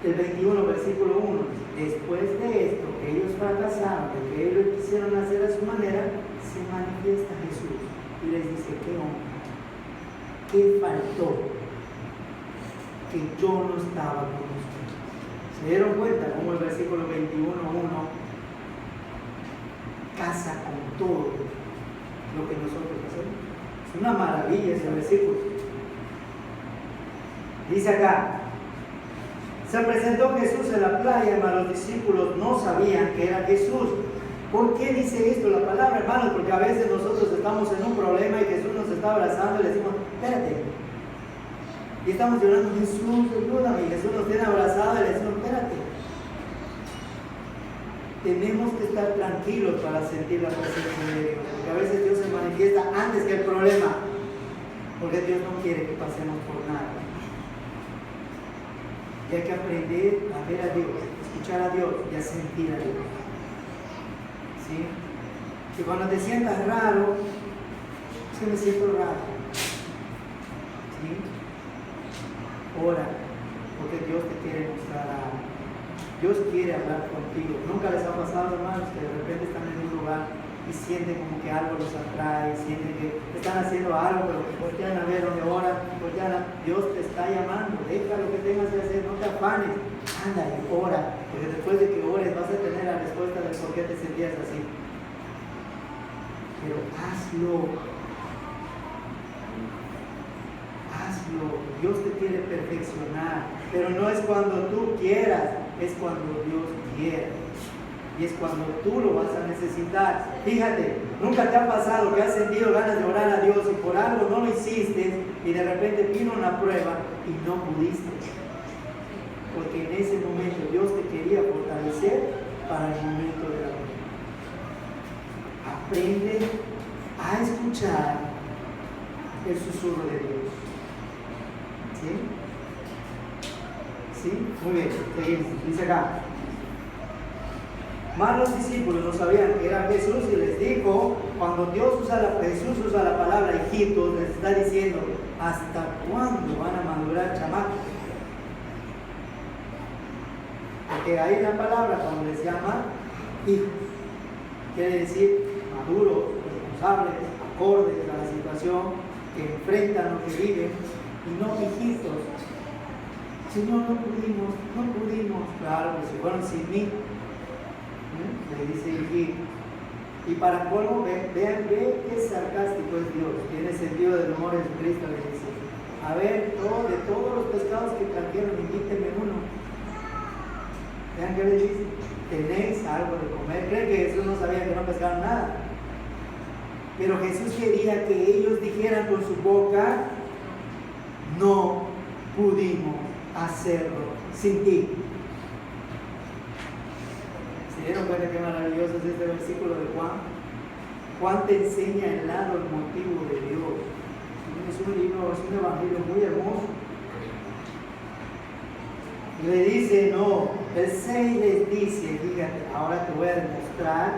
el 21, versículo 1. Después de esto, que ellos fracasaron, de que ellos quisieron hacer a su manera, se manifiesta Jesús y les dice, ¿qué onda? ¿Qué faltó? Que yo no estaba con ustedes. ¿Se dieron cuenta cómo el versículo 21.1 casa con todo lo que nosotros hacemos? Es una maravilla ese versículo. Dice acá, se presentó Jesús en la playa, pero los discípulos no sabían que era Jesús. ¿Por qué dice esto la palabra, hermanos? Porque a veces nosotros estamos en un problema y Jesús nos está abrazando y le decimos, espérate. Y estamos llorando, Jesús, ayúdame. Y Jesús nos tiene abrazado y le decimos, espérate. Tenemos que estar tranquilos para sentir la presencia de Dios. Porque a veces Dios se manifiesta antes que el problema. Porque Dios no quiere que pasemos por nada. Y hay que aprender a ver a Dios, escuchar a Dios y a sentir a Dios. ¿Sí? Y cuando te sientas raro, es que me siento raro. ¿Sí? Ora, porque Dios te quiere mostrar algo. Dios quiere hablar contigo. Nunca les ha pasado, hermanos, que de repente están en un lugar y sienten como que algo los atrae, sienten que están haciendo algo, pero voltean a ver donde oran, Dios te está llamando, deja lo que tengas que hacer, no te afanes, ándale, ora, porque después de que ores vas a tener la respuesta de por qué te sentías así. Pero hazlo, Dios te quiere perfeccionar, pero no es cuando tú quieras, es cuando Dios quiera. Y es cuando tú lo vas a necesitar. Fíjate, nunca te ha pasado que has sentido ganas de orar a Dios y por algo no lo hiciste y de repente vino una prueba y no pudiste. Porque en ese momento Dios te quería fortalecer para el momento de la prueba. Aprende a escuchar el susurro de Dios. ¿Sí? ¿Sí? Muy bien, seguimos. Dice acá. Más los discípulos no sabían que era Jesús y les dijo, cuando Jesús usa la palabra hijitos, les está diciendo, ¿hasta cuándo van a madurar chamacos? Porque ahí en la palabra cuando les llama hijos, quiere decir maduros, responsables, acordes a la situación, que enfrentan lo que viven, y no hijitos. Señor, no pudimos, claro, que se fueron sin mí. Le dice hijito. Y para colmo, vean qué sarcástico es Dios. Tiene sentido del humor en Cristo. Le dice, a ver, de todos los pescados que trajeron, invítenme uno. Vean qué le dice, tenéis algo de comer. ¿Creen que Jesús no sabía que no pescaron nada? Pero Jesús quería que ellos dijeran con su boca, no pudimos hacerlo sin ti. ¿Se dieron cuenta qué maravilloso es este versículo de Juan? Juan te enseña el lado, el motivo de Dios. Es un libro, es un evangelio muy hermoso. Y le dice, no, el 6 les dice, fíjate, ahora te voy a demostrar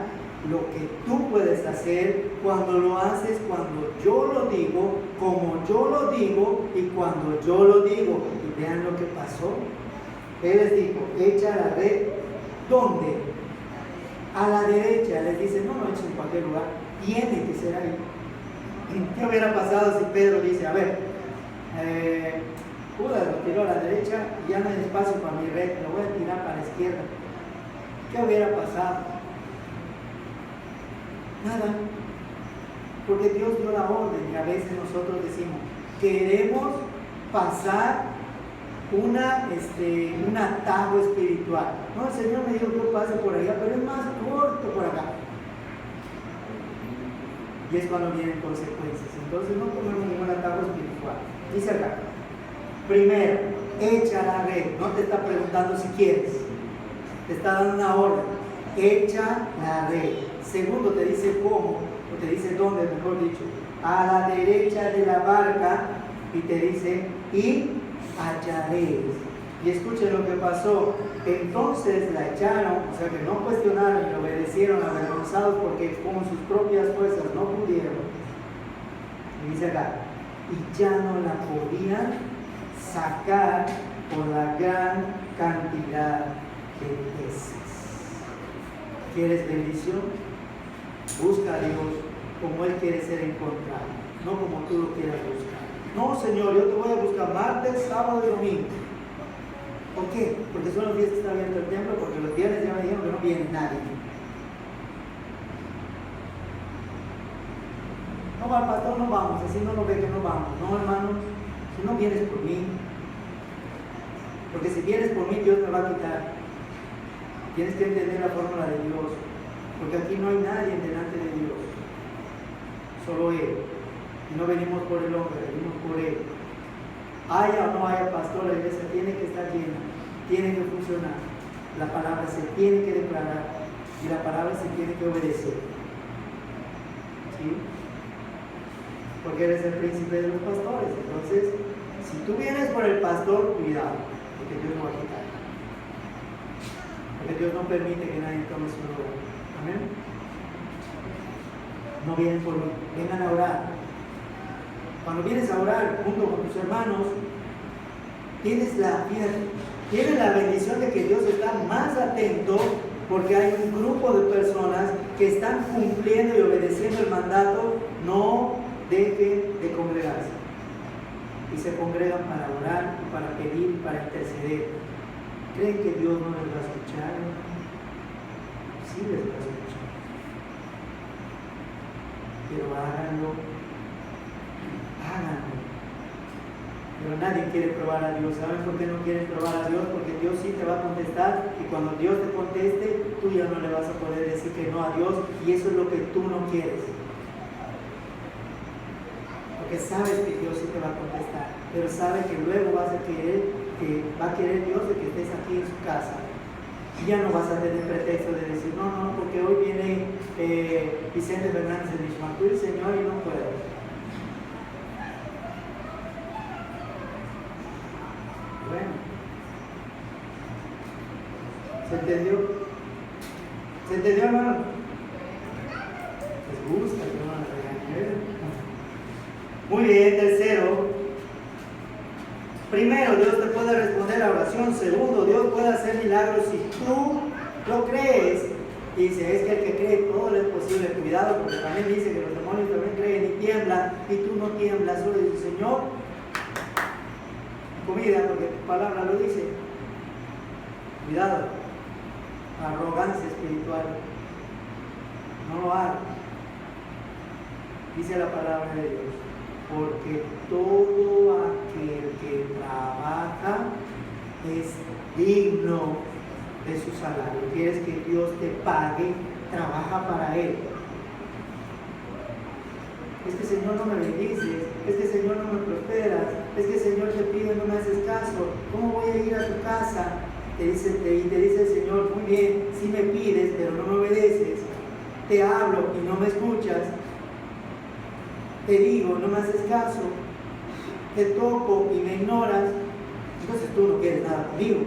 lo que tú puedes hacer cuando lo haces, cuando yo lo digo, como yo lo digo y cuando yo lo digo. Y vean lo que pasó. Él les dijo, echa la red, ¿dónde? A la derecha. Les dice, no eches en cualquier lugar, tiene que ser ahí. ¿Qué hubiera pasado si Pedro dice, a ver, Judas lo tiró a la derecha y ya no hay espacio para mi red, lo voy a tirar para la izquierda? ¿Qué hubiera pasado? Nada, porque Dios dio la orden y a veces nosotros decimos, queremos pasar un atajo espiritual. No, el Señor me dijo que yo pase por allá, pero es más corto por acá. Y es cuando vienen consecuencias. Entonces no tomemos ningún atajo espiritual. Dice acá, primero, echa la red. No te está preguntando si quieres, te está dando una orden. Echa la red. Segundo, te dice cómo, o te dice dónde, mejor dicho, a la derecha de la barca, y te dice, y hallaréis. Y escuchen lo que pasó. Entonces la echaron, o sea que no cuestionaron y obedecieron, avergonzados porque con sus propias fuerzas no pudieron. Y dice acá, y ya no la podían sacar por la gran cantidad de peces. ¿Quieres bendición? Busca a Dios como Él quiere ser encontrado, no como tú lo quieras buscar. No, Señor, yo te voy a buscar martes, sábado y domingo. ¿Por qué? Porque son los días que está abierto el templo, porque los viernes ya me dijeron que no viene nadie. No va al pastor, no vamos, así no lo ve que no vamos. No, hermano, si no vienes por mí, porque si vienes por mí, Dios me va a quitar. Tienes que entender la fórmula de Dios, porque aquí no hay nadie delante de Dios, solo Él. Y no venimos por el hombre, venimos por Él. Haya o no haya pastor, la iglesia tiene que estar llena, tiene que funcionar. La palabra se tiene que declarar y la palabra se tiene que obedecer. ¿Sí? Porque eres el príncipe de los pastores. Entonces, si tú vienes por el pastor, cuidado, porque Dios no va a quitar. Porque Dios no permite que nadie tome su lugar. Amén. No vienen por mí, vengan a orar. Cuando vienes a orar junto con tus hermanos, tienes la bendición de que Dios está más atento, porque hay un grupo de personas que están cumpliendo y obedeciendo el mandato. No dejen de congregarse. Y se congregan para orar, para pedir, para interceder. ¿Creen que Dios no les va a escuchar? Sí les va a escuchar. Pero háganlo. Pero nadie quiere probar a Dios. ¿Saben por qué no quieres probar a Dios? Porque Dios sí te va a contestar, y cuando Dios te conteste, tú ya no le vas a poder decir que no a Dios, y eso es lo que tú no quieres. Porque sabes que Dios sí te va a contestar, pero sabes que luego va a querer Dios de que estés aquí en su casa. Y ya no vas a tener pretexto de decir, no, porque hoy viene Vicente Fernández de Mishmacuil, Señor, y no puedo. Bueno, ¿se entendió? ¿Se entendió, hermano? ¿Les gusta que no la regañen? Muy bien, tercero. Primero, Dios te puede responder a oración. Segundo, Dios puede hacer milagros si tú lo crees. Dice, es que el que cree todo es posible. Cuidado, porque también dice que los demonios también creen y tiemblan, y tú no tiemblas. Solo dice, Señor, comida, porque tu palabra lo dice. Cuidado, arrogancia espiritual. No lo hagas. Dice la palabra de Dios, porque todo aquel que trabaja es digno de su salario. ¿Quieres que Dios te pague? Trabaja para Él. Es que, Señor, no me bendices. Es que, Señor, no me prosperas. Es que, Señor, te pido y no me haces caso. ¿Cómo voy a ir a tu casa? Te dice el Señor, muy bien, sí me pides, pero no me obedeces. te hablo y no me escuchas, te digo, no me haces caso, te toco y me ignoras, entonces tú no quieres nada conmigo.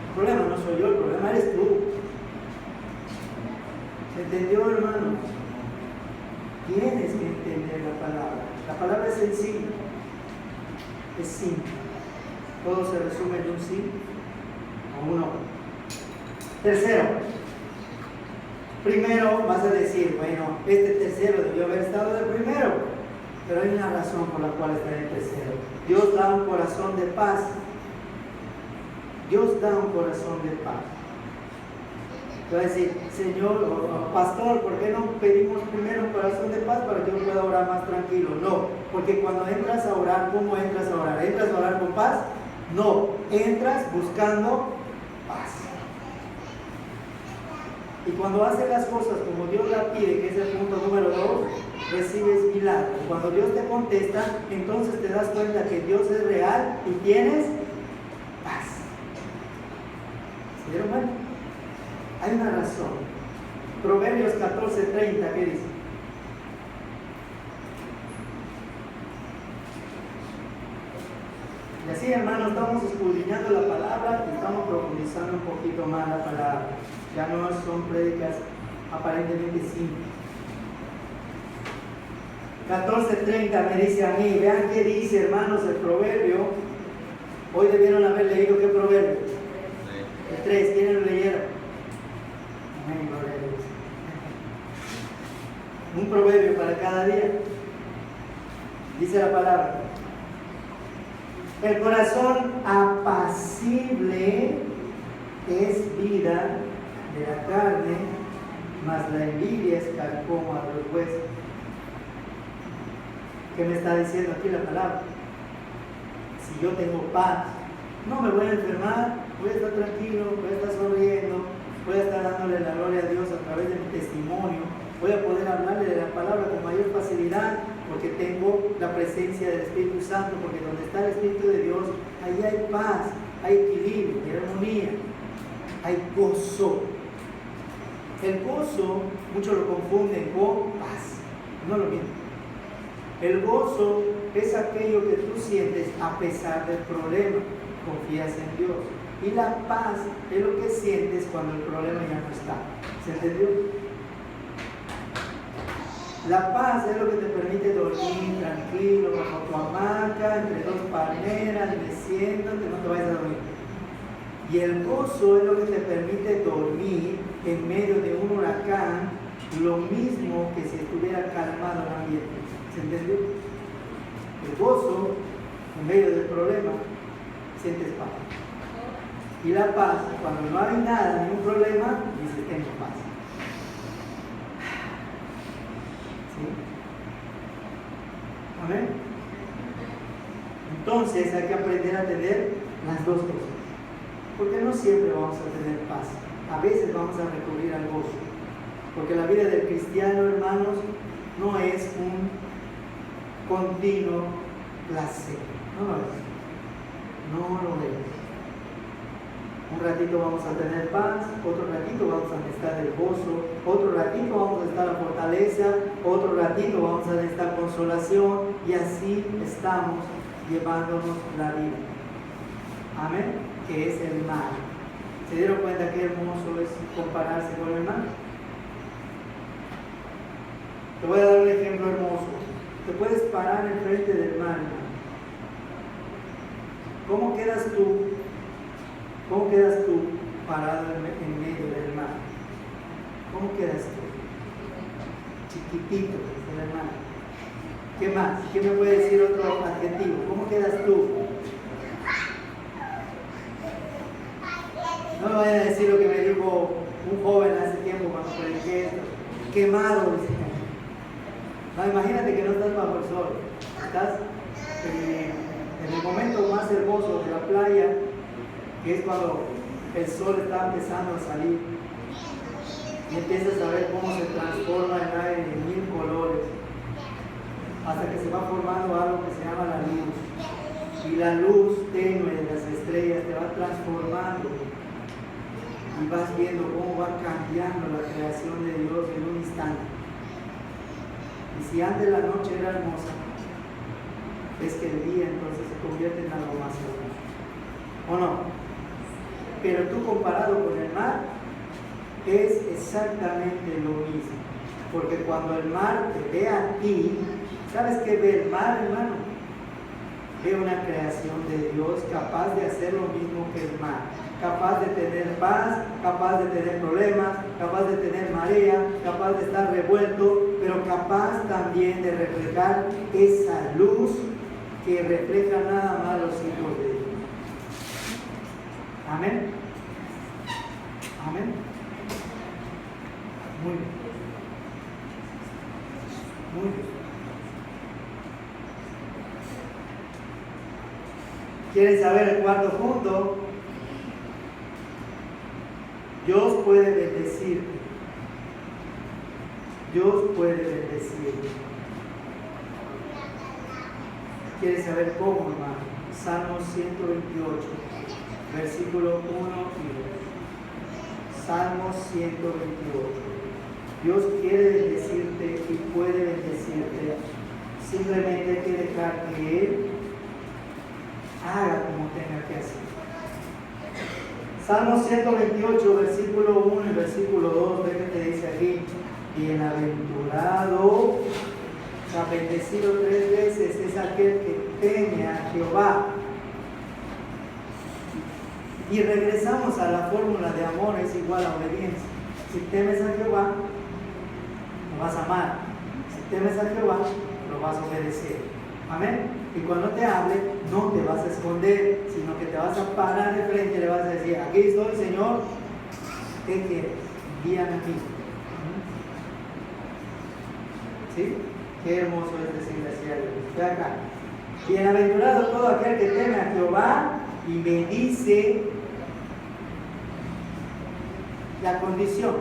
El problema no soy yo, el problema eres tú. ¿Se entendió, hermanos? Tienes que entender la palabra. La palabra es sencilla, es simple. Todo se resume en un sí o un no. Tercero, primero vas a decir, bueno, este tercero debió haber estado de primero, pero hay una razón por la cual está en el tercero. Dios da un corazón de paz. Dios da un corazón de paz. Te va a decir, Señor o pastor, ¿por qué no pedimos primero un corazón de paz para que yo pueda orar más tranquilo? No, porque cuando entras a orar, ¿cómo entras a orar? ¿Entras a orar con paz? No, entras buscando paz. Y cuando haces las cosas como Dios la pide, que es el punto número 2, recibes milagros. Cuando Dios te contesta, entonces te das cuenta que Dios es real y tienes paz. ¿Se dieron cuenta? Hay una razón. Proverbios 14:30, ¿qué dice? Y así, hermanos, estamos escudriñando la palabra y estamos profundizando un poquito más la palabra. Ya no son prédicas aparentemente simples. 14:30 me dice a mí, vean qué dice, hermanos, el proverbio. Hoy debieron haber leído qué proverbio. El 3, ¿quiénes lo leyeron? Amén, gloria a Dios. Un proverbio para cada día. Dice la palabra: el corazón apacible es vida de la carne, mas la envidia es carcoma de los huesos. ¿Qué me está diciendo aquí la palabra? Si yo tengo paz, no me voy a enfermar, voy a estar tranquilo, voy a estar sonriendo, voy a estar dándole la gloria a Dios a través de mi testimonio, voy a poder hablarle de la palabra con mayor facilidad, porque tengo la presencia del Espíritu Santo, porque donde está el Espíritu de Dios, ahí hay paz, hay equilibrio, hay armonía, hay gozo. El gozo, muchos lo confunden con paz, no lo mismo. El gozo es aquello que tú sientes a pesar del problema, confías en Dios. Y la paz es lo que sientes cuando el problema ya no está. ¿Se entendió? La paz es lo que te permite dormir tranquilo, bajo tu hamaca, entre dos palmeras, meciéndote, no te vayas a dormir. Y el gozo es lo que te permite dormir en medio de un huracán, lo mismo que si estuviera calmado el ambiente. ¿Se entendió? El gozo, en medio del problema, sientes paz. Y la paz, cuando no hay nada, ningún problema, dices, tengo paz. ¿Sí? Amén. Entonces hay que aprender a tener las dos cosas. Porque no siempre vamos a tener paz. A veces vamos a recurrir al gozo. Porque la vida del cristiano, hermanos, no es un continuo placer. No lo es. No lo es. Un ratito vamos a tener paz, otro ratito vamos a necesitar el gozo, otro ratito vamos a necesitar la fortaleza, otro ratito vamos a necesitar consolación, y así estamos llevándonos la vida. Amén. Que es el mal. ¿Se dieron cuenta qué hermoso es compararse con el mal? Te voy a dar un ejemplo hermoso. Te puedes parar enfrente del mal. ¿Cómo quedas tú? ¿Cómo quedas tú parado en medio del mar? ¿Cómo quedas tú? Chiquitito, del mar. ¿Qué más? ¿Qué me puede decir otro adjetivo? ¿Cómo quedas tú? No me vayan a decir lo que me dijo un joven hace tiempo cuando prediqué esto. Quemado, dice. No, imagínate que no estás bajo el sol. Estás en el momento más hermoso de la playa, que es cuando el sol está empezando a salir. Y empiezas a ver cómo se transforma el aire en 1000 colores. Hasta que se va formando algo que se llama la luz. Y la luz tenue de las estrellas te va transformando. y vas viendo cómo va cambiando la creación de Dios en un instante. Y si antes la noche era hermosa, es que el día entonces se convierte en algo más hermoso. ¿O no? Pero tú comparado con el mar, es exactamente lo mismo. Porque cuando el mar te ve a ti, ¿sabes qué ve el mar, hermano? Ve una creación de Dios capaz de hacer lo mismo que el mar. Capaz de tener paz, capaz de tener problemas, capaz de tener marea, capaz de estar revuelto, pero capaz también de reflejar esa luz que refleja nada más los hijos de Dios. Amén. Amén. Muy bien. Muy bien. ¿Quieren saber el cuarto punto? Dios puede bendecirte. Dios puede bendecirte. ¿Quieres saber cómo, hermano? Salmo 128, versículo 1 y 2. Salmo 128. Dios quiere bendecirte y puede bendecirte. Simplemente hay que dejar que Él haga como tenga que hacer. Salmo 128, versículo 1 y versículo 2, ve que te dice aquí: bienaventurado, o sea, bendecido 3 veces es aquel que teme a Jehová. Y regresamos a la fórmula de amor, es igual a obediencia. Si temes a Jehová, lo vas a amar. Si temes a Jehová, lo vas a obedecer. Amén. Y cuando te hable, no te vas a esconder, sino que te vas a parar de frente y le vas a decir: aquí estoy, Señor, ¿qué quieres? Guíame aquí. ¿Sí? Qué hermoso es decirle así a Dios. Ve acá: bienaventurado todo aquel que teme a Jehová y bendice. La condición: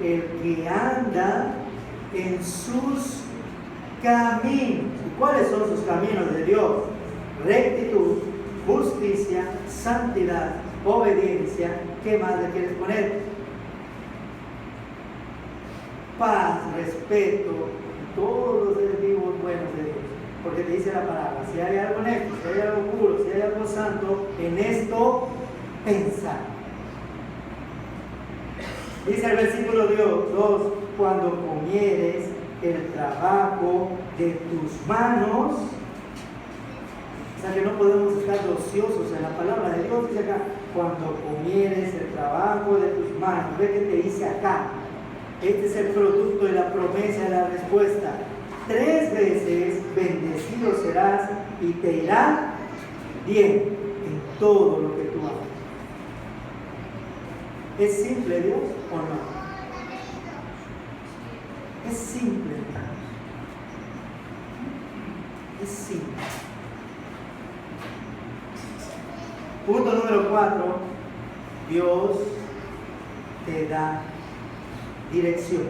el que anda en sus caminos. ¿Y cuáles son sus caminos de Dios? Rectitud, justicia, santidad, obediencia. ¿Qué más le quieres poner? Paz, respeto, todos los seres vivos buenos de Dios. Porque te dice la palabra: si hay algo honesto, si hay algo puro, si hay algo santo, en esto pensar. Dice el versículo 2: cuando comieres el trabajo de tus manos. O sea que no podemos estar ociosos en la palabra de Dios. Dice acá: cuando comieres el trabajo de tus manos. Ve que te dice acá. Este es el producto de la promesa de la respuesta. 3 veces bendecido serás y te irá bien en todo lo que tú hagas. ¿Es simple Dios o no? Es simple. Es simple. Punto número 4. Dios te da dirección.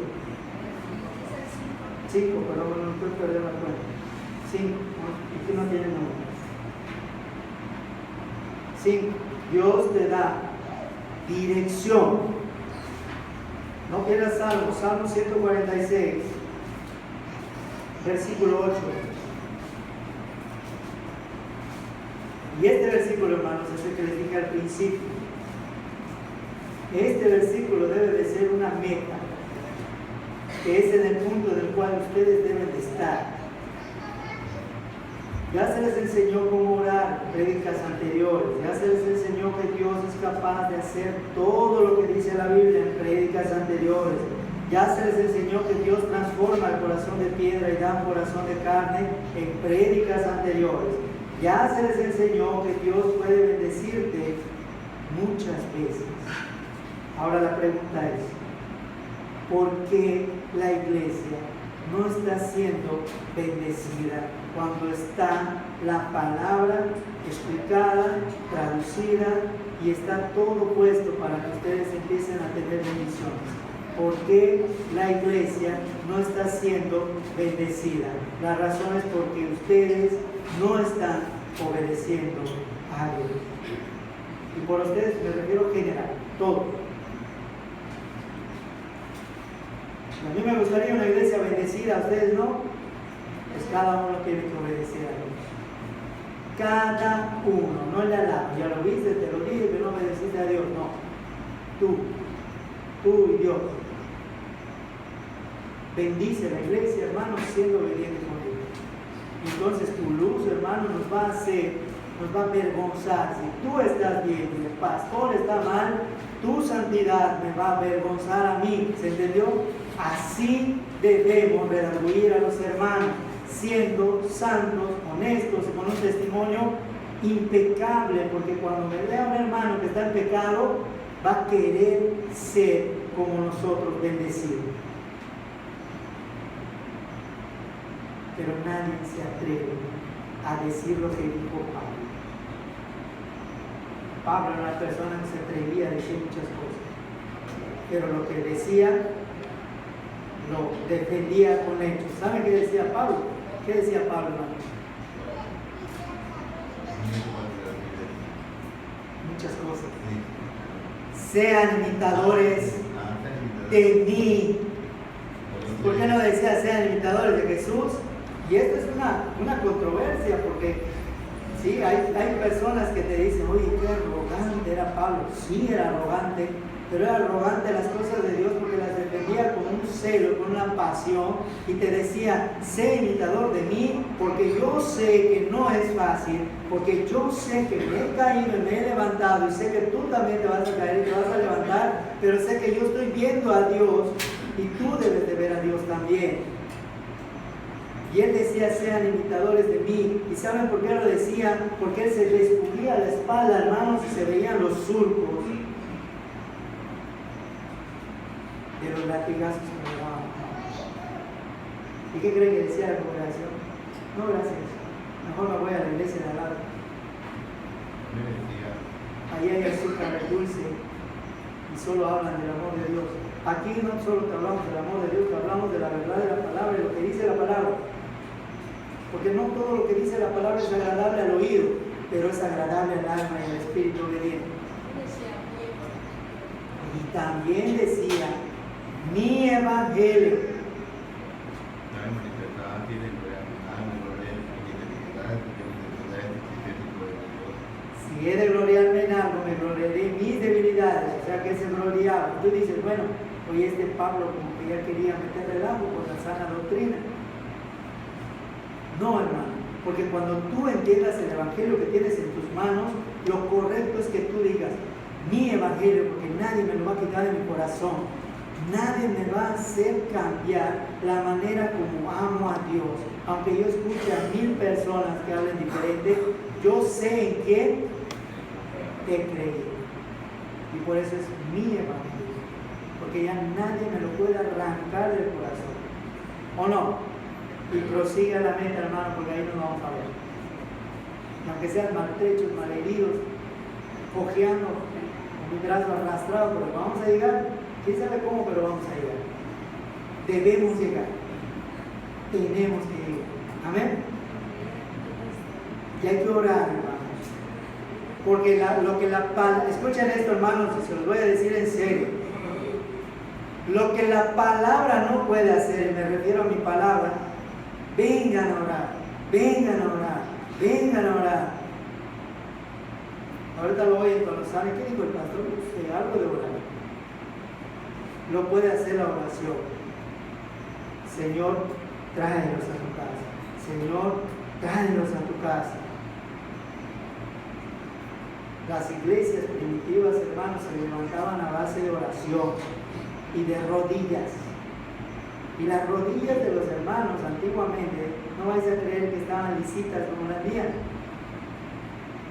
5, pero no estoy perdiendo la cuenta. 5, aquí no tiene número. 5. Dios te da dirección. No quieras Salmo 146, versículo 8. Y este versículo, hermanos, es el que les dije al principio. Este versículo debe de ser una meta, que es en el punto en el cual ustedes deben de estar. Ya se les enseñó cómo orar en prédicas anteriores. Ya se les enseñó que Dios es capaz de hacer todo lo que dice la Biblia en prédicas anteriores. Ya se les enseñó que Dios transforma el corazón de piedra y da un corazón de carne en prédicas anteriores. Ya se les enseñó que Dios puede bendecirte muchas veces. Ahora la pregunta es: ¿por qué la iglesia no está siendo bendecida cuando está la palabra explicada, traducida y está todo puesto para que ustedes empiecen a tener bendiciones? ¿Por qué la iglesia no está siendo bendecida? La razón es porque ustedes no están obedeciendo a Dios. Y por ustedes me refiero general, todo. A mí me gustaría una iglesia bendecida, a ustedes no. Pues cada uno tiene que obedecer a Dios. Cada uno, no el de al lado. Ya lo viste, te lo dije, pero no obedeciste a Dios. No. Tú y Dios. Bendice la iglesia, hermano, siendo obediente con Dios. Entonces tu luz, hermano, nos va a avergonzar. Si tú estás bien y el pastor está mal, tu santidad me va a avergonzar a mí. ¿Se entendió? Así debemos redarguir a los hermanos, siendo santos, honestos y con un testimonio impecable, porque cuando me vea un hermano que está en pecado, va a querer ser como nosotros, bendecidos. Pero nadie se atreve a decir lo que dijo Pablo. Pablo era una persona que se atrevía a decir muchas cosas, pero lo que decía lo defendía con hechos. ¿Saben qué decía Pablo? ¿Qué decía Pablo, hermano? Muchas cosas. Sean imitadores de mí. ¿Por qué no decía sean imitadores de Jesús? Y esto es una controversia, porque sí, hay personas que te dicen, oye, qué arrogante era Pablo. Sí, era arrogante, pero era arrogante las cosas de Dios porque las defendía con un celo, con una pasión, y te decía, sé imitador de mí, porque yo sé que no es fácil, porque yo sé que me he caído y me he levantado, y sé que tú también te vas a caer y te vas a levantar, pero sé que yo estoy viendo a Dios, y tú debes de ver a Dios también. Y él decía, sean imitadores de mí. ¿Y saben por qué lo decía? Porque él se descubría la espalda, hermanos, y se veían los surcos de los latigazos que me daban. ¿Y qué creen que decía la congregación? No, gracias. Mejor me voy a la iglesia de al lado. Ahí hay azúcar dulce y solo hablan del amor de Dios. Aquí no solo te hablamos del amor de Dios, te hablamos de la verdad de la palabra, de lo que dice la palabra. Porque no todo lo que dice la palabra es agradable al oído, pero es agradable al alma y al espíritu obediente. Y también decía, mi evangelio. Si he de gloriarme en algo, me gloriaré en mis debilidades. O sea que se gloriaba. Tú dices, bueno, hoy este Pablo como que ya quería meter relajo con la sana doctrina. No, hermano, porque cuando tú entiendas el evangelio que tienes en tus manos, lo correcto es que tú digas, mi evangelio, porque nadie me lo va a quitar de mi corazón. Nadie me va a hacer cambiar la manera como amo a Dios. Aunque yo escuche a 1000 personas que hablen diferente, yo sé en qué he creído. Y por eso es mi evangelio. Porque ya nadie me lo puede arrancar del corazón. ¿O no? Y prosiga la meta, hermano, porque ahí nos vamos a ver. Y aunque sean maltrechos, malheridos, cojeando, con mi brazo arrastrado, pero vamos a llegar. ¿Quién sabe cómo? Pero vamos a llegar. Debemos llegar. Tenemos que llegar. Amén. Y hay que orar, hermanos. Porque escuchen esto, hermanos, y se los voy a decir en serio. Lo que la palabra no puede hacer, y me refiero a mi palabra, vengan a orar, vengan a orar, vengan a orar. Ahorita lo voy a entonces. ¿Qué dijo el pastor? Algo de orar. Lo puede hacer la oración. Señor, tráelos a tu casa. Señor, tráelos a tu casa. Las iglesias primitivas, hermanos, se levantaban a base de oración y de rodillas. Y las rodillas de los hermanos antiguamente, no vais a creer que estaban lisitas como las mías.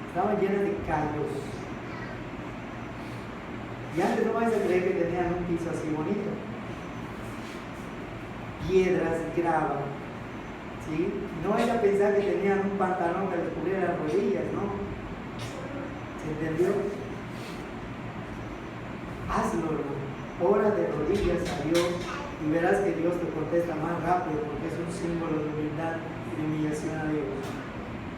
Estaban llenas de callos. Y antes no vais a creer que tenían un piso así bonito. Piedras, grava. ¿Sí? No vais a pensar que tenían un pantalón que les cubriera las rodillas, ¿no? ¿Se entendió? Hazlo, hermano. Ora de rodillas a Dios y verás que Dios te contesta más rápido porque es un símbolo de humildad y de humillación a Dios.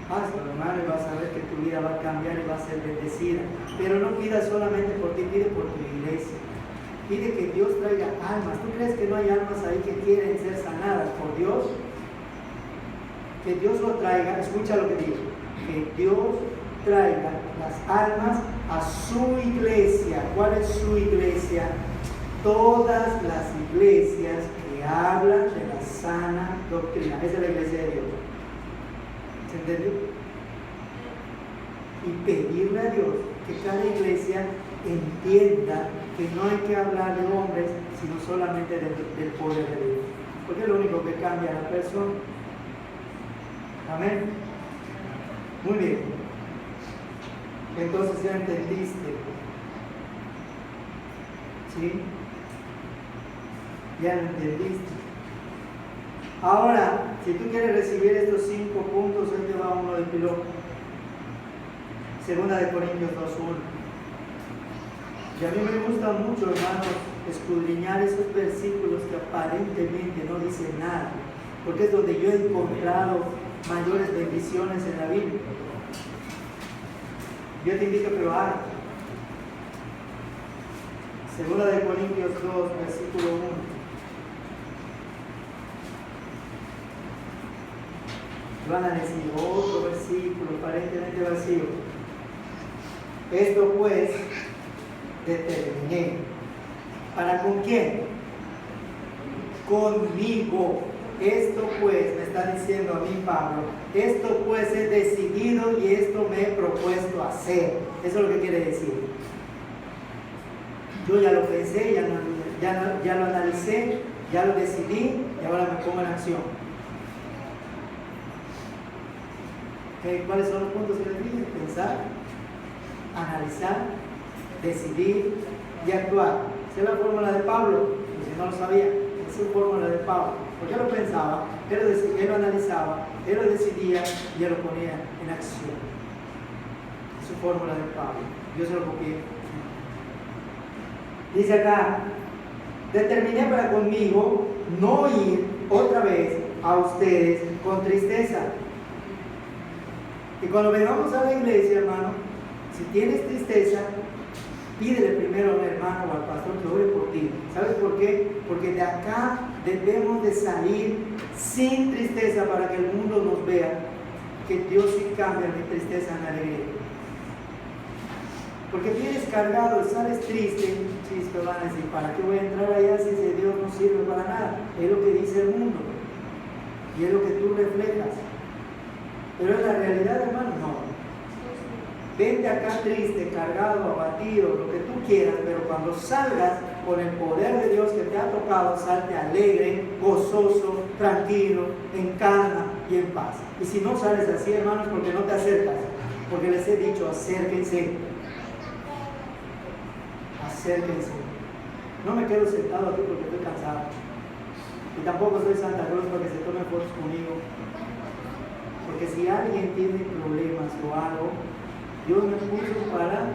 Hazlo, hermano, y vas a ver que tu vida va a cambiar y va a ser bendecida. Pero no pidas solamente por ti, pide por tu iglesia. Pide que Dios traiga almas. ¿Tú crees que no hay almas ahí que quieren ser sanadas por Dios? Que Dios lo traiga, escucha lo que digo, que Dios traiga las almas a su iglesia. ¿Cuál es su iglesia? Todas las iglesias que hablan de la sana doctrina. Esa es la iglesia de Dios. ¿Se entendió? Y pedirle a Dios que cada iglesia entienda que no hay que hablar de hombres, sino solamente del poder de Dios. Porque es lo único que cambia a la persona. Amén. Muy bien. Entonces ya entendiste. ¿Sí? Ya lo entendiste. Ahora, si tú quieres recibir estos 5 puntos, ahí te va uno de piloto. 2 Corintios 2:1. Y a mí me gusta mucho, hermanos, escudriñar esos versículos que aparentemente no dicen nada, porque es donde yo he encontrado mayores bendiciones en la Biblia. Yo te invito a que lo hagas. 2 Corintios 2, versículo 1. Van a decir otro versículo aparentemente vacío. Esto pues determiné. ¿Para con quién? Conmigo. Esto pues, me está diciendo a mí Pablo, esto pues he decidido y esto me he propuesto hacer. Eso es lo que quiere decir. Yo ya lo pensé, ya lo analicé, ya lo decidí y ahora me pongo en acción. ¿Okay? ¿Cuáles son los puntos que les dije? Pensar, analizar, decidir y actuar. Esa es la fórmula de Pablo, si no lo sabía. Esa es la fórmula de Pablo. Porque él lo pensaba, él lo analizaba, él lo decidía y él lo ponía en acción. Es su fórmula de Pablo. Yo se lo copié. Dice acá, determiné para conmigo no ir otra vez a ustedes con tristeza. Y cuando vengamos a la iglesia, hermano, si tienes tristeza, pídele primero a un hermano o al pastor que ore por ti. ¿Sabes por qué? Porque de acá debemos de salir sin tristeza para que el mundo nos vea que Dios sí cambia mi tristeza en alegría. Porque vienes cargado, sales triste, chispas, van a decir, ¿para qué voy a entrar allá si ese Dios no sirve para nada? Es lo que dice el mundo y es lo que tú reflejas. Pero en la realidad, hermano, no. Vente acá triste, cargado, abatido, lo que tú quieras, pero cuando salgas con el poder de Dios que te ha tocado, salte alegre, gozoso, tranquilo, en calma y en paz. Y si no sales así, hermanos, porque no te acercas, porque les he dicho, acérquense. Acérquense. No me quedo sentado aquí porque estoy cansado. Y tampoco soy Santa Cruz para que se tomen fotos conmigo. Porque si alguien tiene problemas o algo, Dios me puso para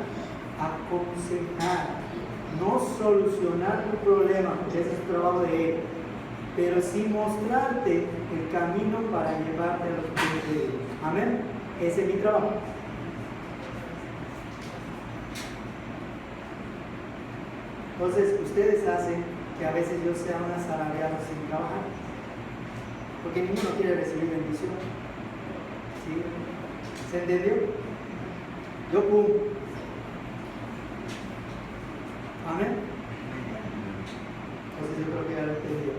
aconsejar, no solucionar tu problema, porque ese es el trabajo de Él, pero sí mostrarte el camino para llevarte a los pies de Dios. Amén. Ese es mi trabajo. Entonces, ustedes hacen que a veces yo sea un asalariado sin trabajar, porque ninguno quiere recibir bendición. ¿Sí? ¿Se entendió? Yo cumplo. Amén. Entonces yo creo que ya lo entendí.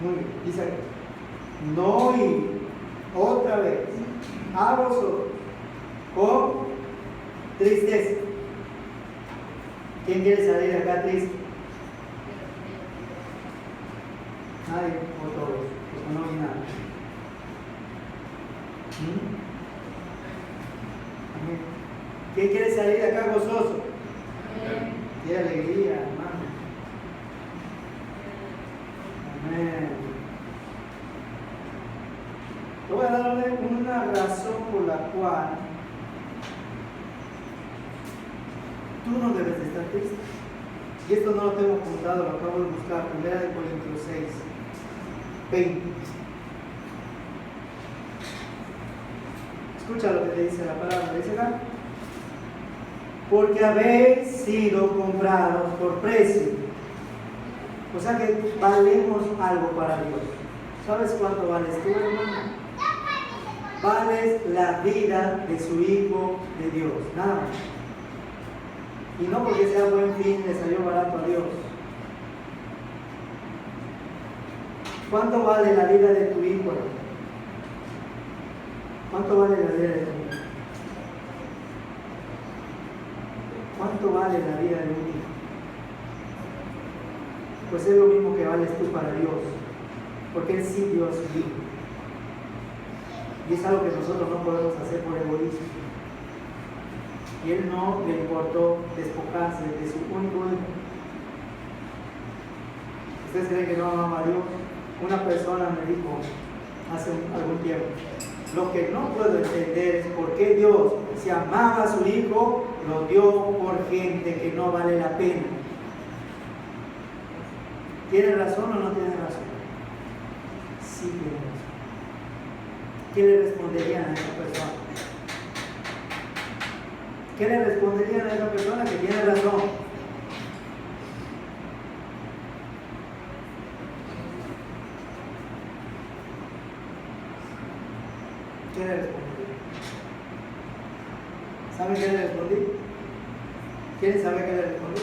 Muy bien. Dice aquí, no ir otra vez a vosotros con tristeza. ¿Quién quiere salir de acá triste? Nadie o todos, porque no hay nada. Amén. ¿Quién quiere salir de acá gozoso? Amén. Qué alegría, hermano. Amén. Te voy a darle una razón por la cual tú no debes de estar triste. Y esto no lo tengo apuntado, lo acabo de buscar. 1 Corintios 6, 20. Escucha lo que te dice la palabra, dice acá. Porque habéis sido comprados por precio. O sea que valemos algo para Dios. ¿Sabes cuánto vales tú, hermano? Vales la vida de su Hijo de Dios, nada más. Y no porque sea buen fin le salió barato a Dios. ¿Cuánto vale la vida de tu hijo? ¿Cuánto vale la vida de tu hijo? ¿Cuánto vale la vida de un hijo? Pues es lo mismo que vales tú para Dios, porque Él sí dio a su hijo. Y es algo que nosotros no podemos hacer por egoísmo. Y Él no le importó despojarse de su único hijo. ¿Ustedes creen que no amaba a Dios? Una persona me dijo hace algún tiempo, lo que no puedo entender es por qué Dios, si amaba a su hijo, lo dio por gente que no vale la pena. ¿Tiene razón o no tiene razón? Sí tiene razón. ¿Qué le responderían a esa persona? ¿Qué le responderían a esa persona que tiene razón? ¿Qué le respondí? ¿Saben qué le respondí? ¿Quieren saber qué le respondí?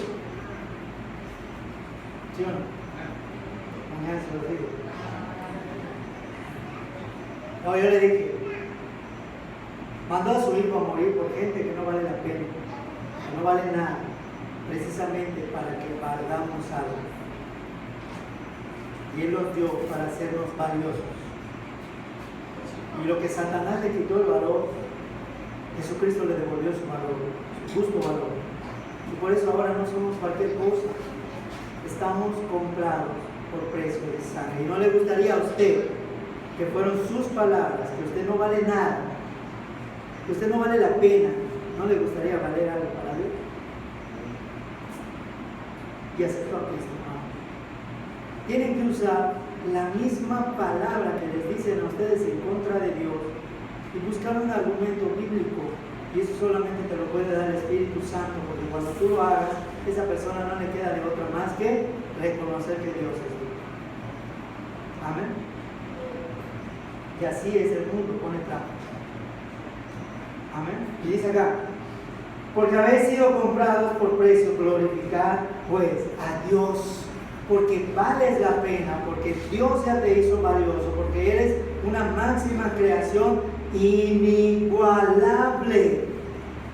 ¿Sí o no? Mañana se lo digo. No, yo le dije, mandó a su hijo a morir por gente que no vale la pena, que no vale nada, precisamente para que valgamos algo. Y Él los dio para hacernos valiosos. Y lo que Satanás le quitó el valor, Jesucristo le devolvió su valor, su justo valor. Y por eso ahora no somos cualquier cosa. Estamos comprados por precio de sangre. Y no le gustaría a usted que fueron sus palabras, que usted no vale nada, que usted no vale la pena. ¿No le gustaría valer algo para Dios? Y aceptó a Cristo. Tienen que usar la misma palabra que les dicen a ustedes en contra de Dios y buscar un argumento bíblico, y eso solamente te lo puede dar el Espíritu Santo, porque cuando tú lo hagas, esa persona no le queda de otra más que reconocer que Dios es Dios. Amén. Y así es el mundo, pone trampa. Amén. Y dice acá, porque habéis sido comprados por precio, glorificad pues a Dios, porque vales la pena, porque Dios ya te hizo valioso, porque eres una máxima creación inigualable.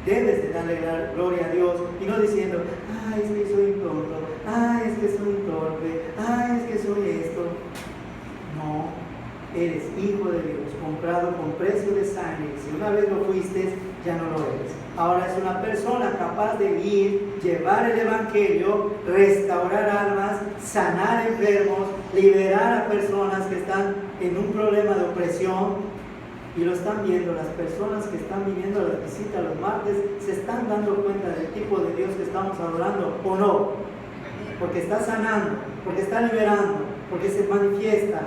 Debes de darle la gloria a Dios y no diciendo, ay, es que soy tonto, ay, es que soy torpe, ay, es que soy esto. No, eres hijo de Dios, comprado con precio de sangre. Si una vez lo fuiste, ya no lo eres. Ahora es una persona capaz de ir, llevar el evangelio, restaurar almas, sanar enfermos, liberar a personas que están en un problema de opresión. Y lo están viendo, las personas que están viniendo a la visita los martes se están dando cuenta del tipo de Dios que estamos adorando, ¿o no? Porque está sanando, porque está liberando, porque se manifiesta.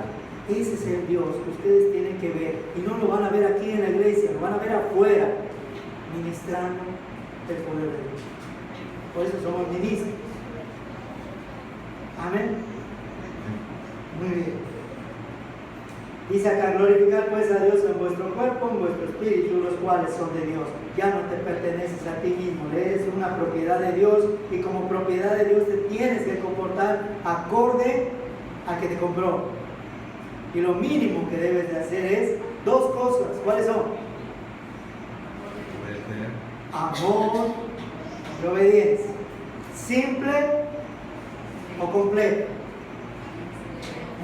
Ese es el Dios que ustedes tienen que ver, y no lo van a ver aquí en la iglesia, lo van a ver afuera, ministrando el poder de Dios. Por eso somos ministros. Amén. Muy bien. Dice acá, glorificar pues a Dios en vuestro cuerpo, en vuestro espíritu, los cuales son de Dios. Ya no te perteneces a ti mismo, eres una propiedad de Dios, y como propiedad de Dios te tienes que comportar acorde a que te compró. Y lo mínimo que debes de hacer es dos cosas. ¿Cuáles son? Amor y obediencia. ¿Simple o completo?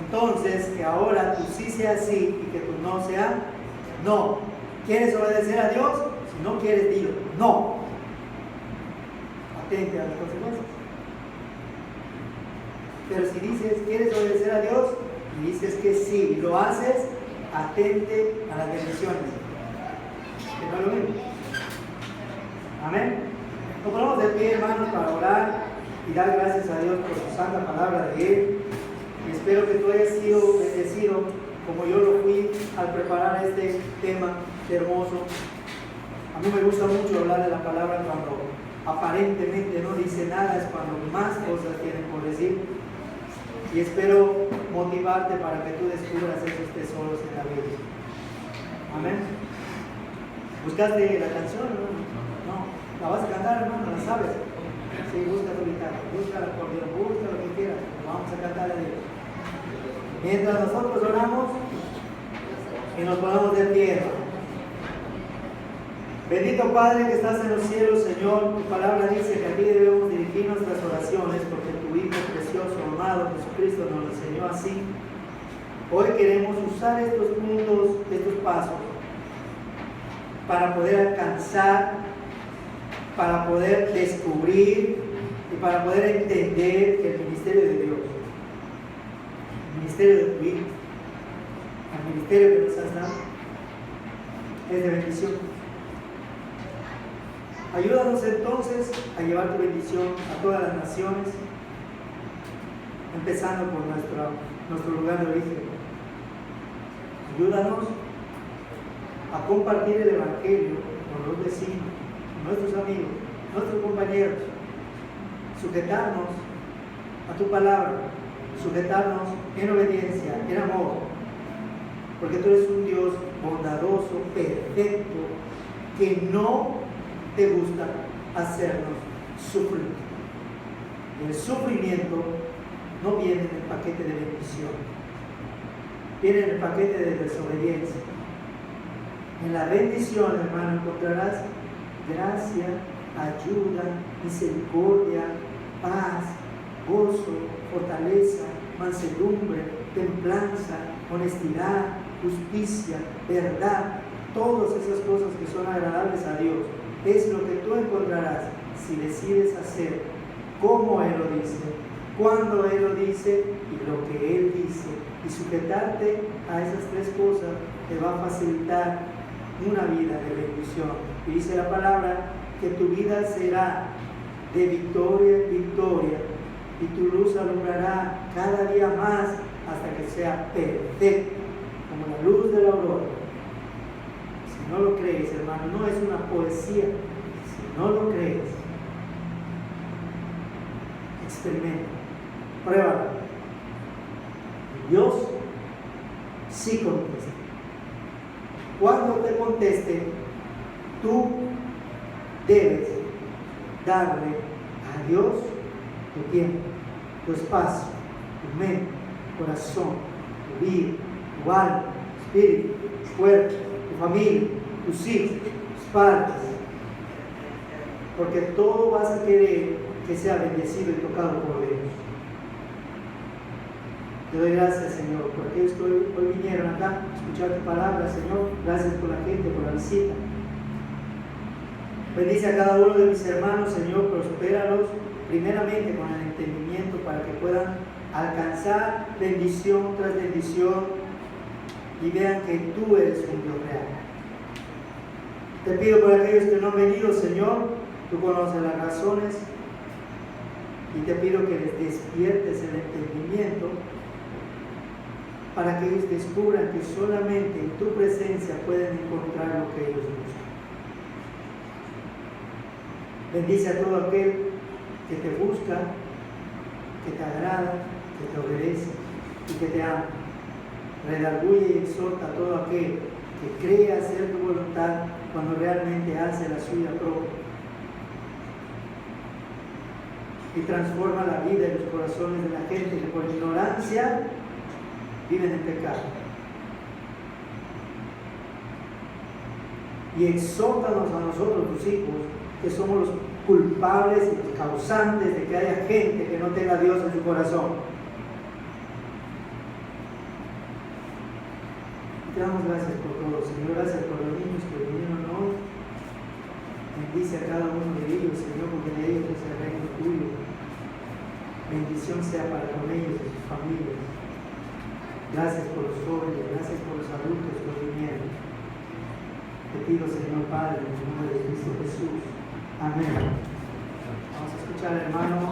Entonces, que ahora tú sí sea sí y que tú no sea no. ¿Quieres obedecer a Dios? Si no quieres, dilo no. Atente a las consecuencias. Pero si dices, ¿quieres obedecer a Dios? Y dices que sí, y lo haces, atente a las bendiciones. Que no es lo mismo. Amén. Nos ponemos de pie, hermanos, para orar y dar gracias a Dios por su santa palabra de Él. Y espero que tú hayas sido bendecido como yo lo fui al preparar este tema hermoso. A mí me gusta mucho hablar de la palabra cuando aparentemente no dice nada, es cuando más cosas tienen por decir. Y espero motivarte para que tú descubras esos tesoros en la Biblia. Amén. ¿Buscaste la canción, hermano? No. ¿La vas a cantar, hermano? ¿La sabes? Sí, busca tu guitarra, busca el acordeón, busca lo que quieras. Vamos a cantar a Dios. Mientras nosotros oramos y nos ponemos de pie. Bendito Padre que estás en los cielos, Señor, tu palabra dice que aquí debemos dirigir nuestras oraciones porque tu Hijo precioso, amado Jesucristo nos lo enseñó así. Hoy queremos usar estos puntos, estos pasos, para poder alcanzar, para poder descubrir y para poder entender el ministerio de Dios, el ministerio de tu Hijo, el ministerio que nos has dado, es de bendición. Ayúdanos entonces a llevar tu bendición a todas las naciones, empezando por nuestro lugar de origen. Ayúdanos a compartir el Evangelio con los vecinos, con nuestros amigos, nuestros compañeros, sujetarnos a tu palabra, sujetarnos en obediencia, en amor, porque tú eres un Dios bondadoso, perfecto, que no te gusta hacernos sufrir. Y el sufrimiento no viene en el paquete de bendición, viene en el paquete de desobediencia. En la bendición, hermano, encontrarás gracia, ayuda, misericordia, paz, gozo, fortaleza, mansedumbre, templanza, honestidad, justicia, verdad. Todas esas cosas que son agradables a Dios es lo que tú encontrarás si decides hacer como Él lo dice, cuando Él lo dice y lo que Él dice. Y sujetarte a esas tres cosas te va a facilitar una vida de bendición. Y dice la palabra que tu vida será de victoria en victoria y tu luz alumbrará cada día más hasta que sea perfecta, como la luz de la aurora. Si no lo crees, hermano, no es una poesía. Si no lo crees, experimenta, pruébalo. Dios sí contesta. Cuando te conteste, tú debes darle a Dios tu tiempo, tu espacio, tu mente, tu corazón, tu vida, tu alma, tu espíritu, tu cuerpo, tu familia, tus hijos, tus padres, porque todo vas a querer que sea bendecido y tocado por Dios. Te doy gracias, Señor, por aquellos que hoy vinieron acá a escuchar tu palabra, Señor. Gracias por la gente, por la visita. Bendice a cada uno de mis hermanos, Señor, prospéralos primeramente con el entendimiento para que puedan alcanzar bendición tras bendición y vean que tú eres un Dios real. Te pido por aquellos que no han venido, Señor, tú conoces las razones y te pido que les despiertes el entendimiento para que ellos descubran que solamente en tu presencia pueden encontrar lo que ellos buscan. Bendice a todo aquel que te busca, que te agrada, que te obedece y que te ama. Redarguye y exhorta a todo aquel que cree hacer tu voluntad cuando realmente hace la suya propia. Y transforma la vida y los corazones de la gente que por ignorancia viven en pecado. Y exhórtanos a nosotros, tus hijos, que somos los culpables y los causantes de que haya gente que no tenga a Dios en su corazón. Te damos gracias por todo, Señor. Gracias por los niños que vinieron hoy. Bendice a cada uno de ellos, Señor, porque de ellos es el reino tuyo. Bendición sea para con ellos y sus familias. Gracias por los jóvenes, gracias por los adultos que vinieron. Te pido, Señor Padre, en el nombre de Cristo Jesús. Amén. Vamos a escuchar, hermano.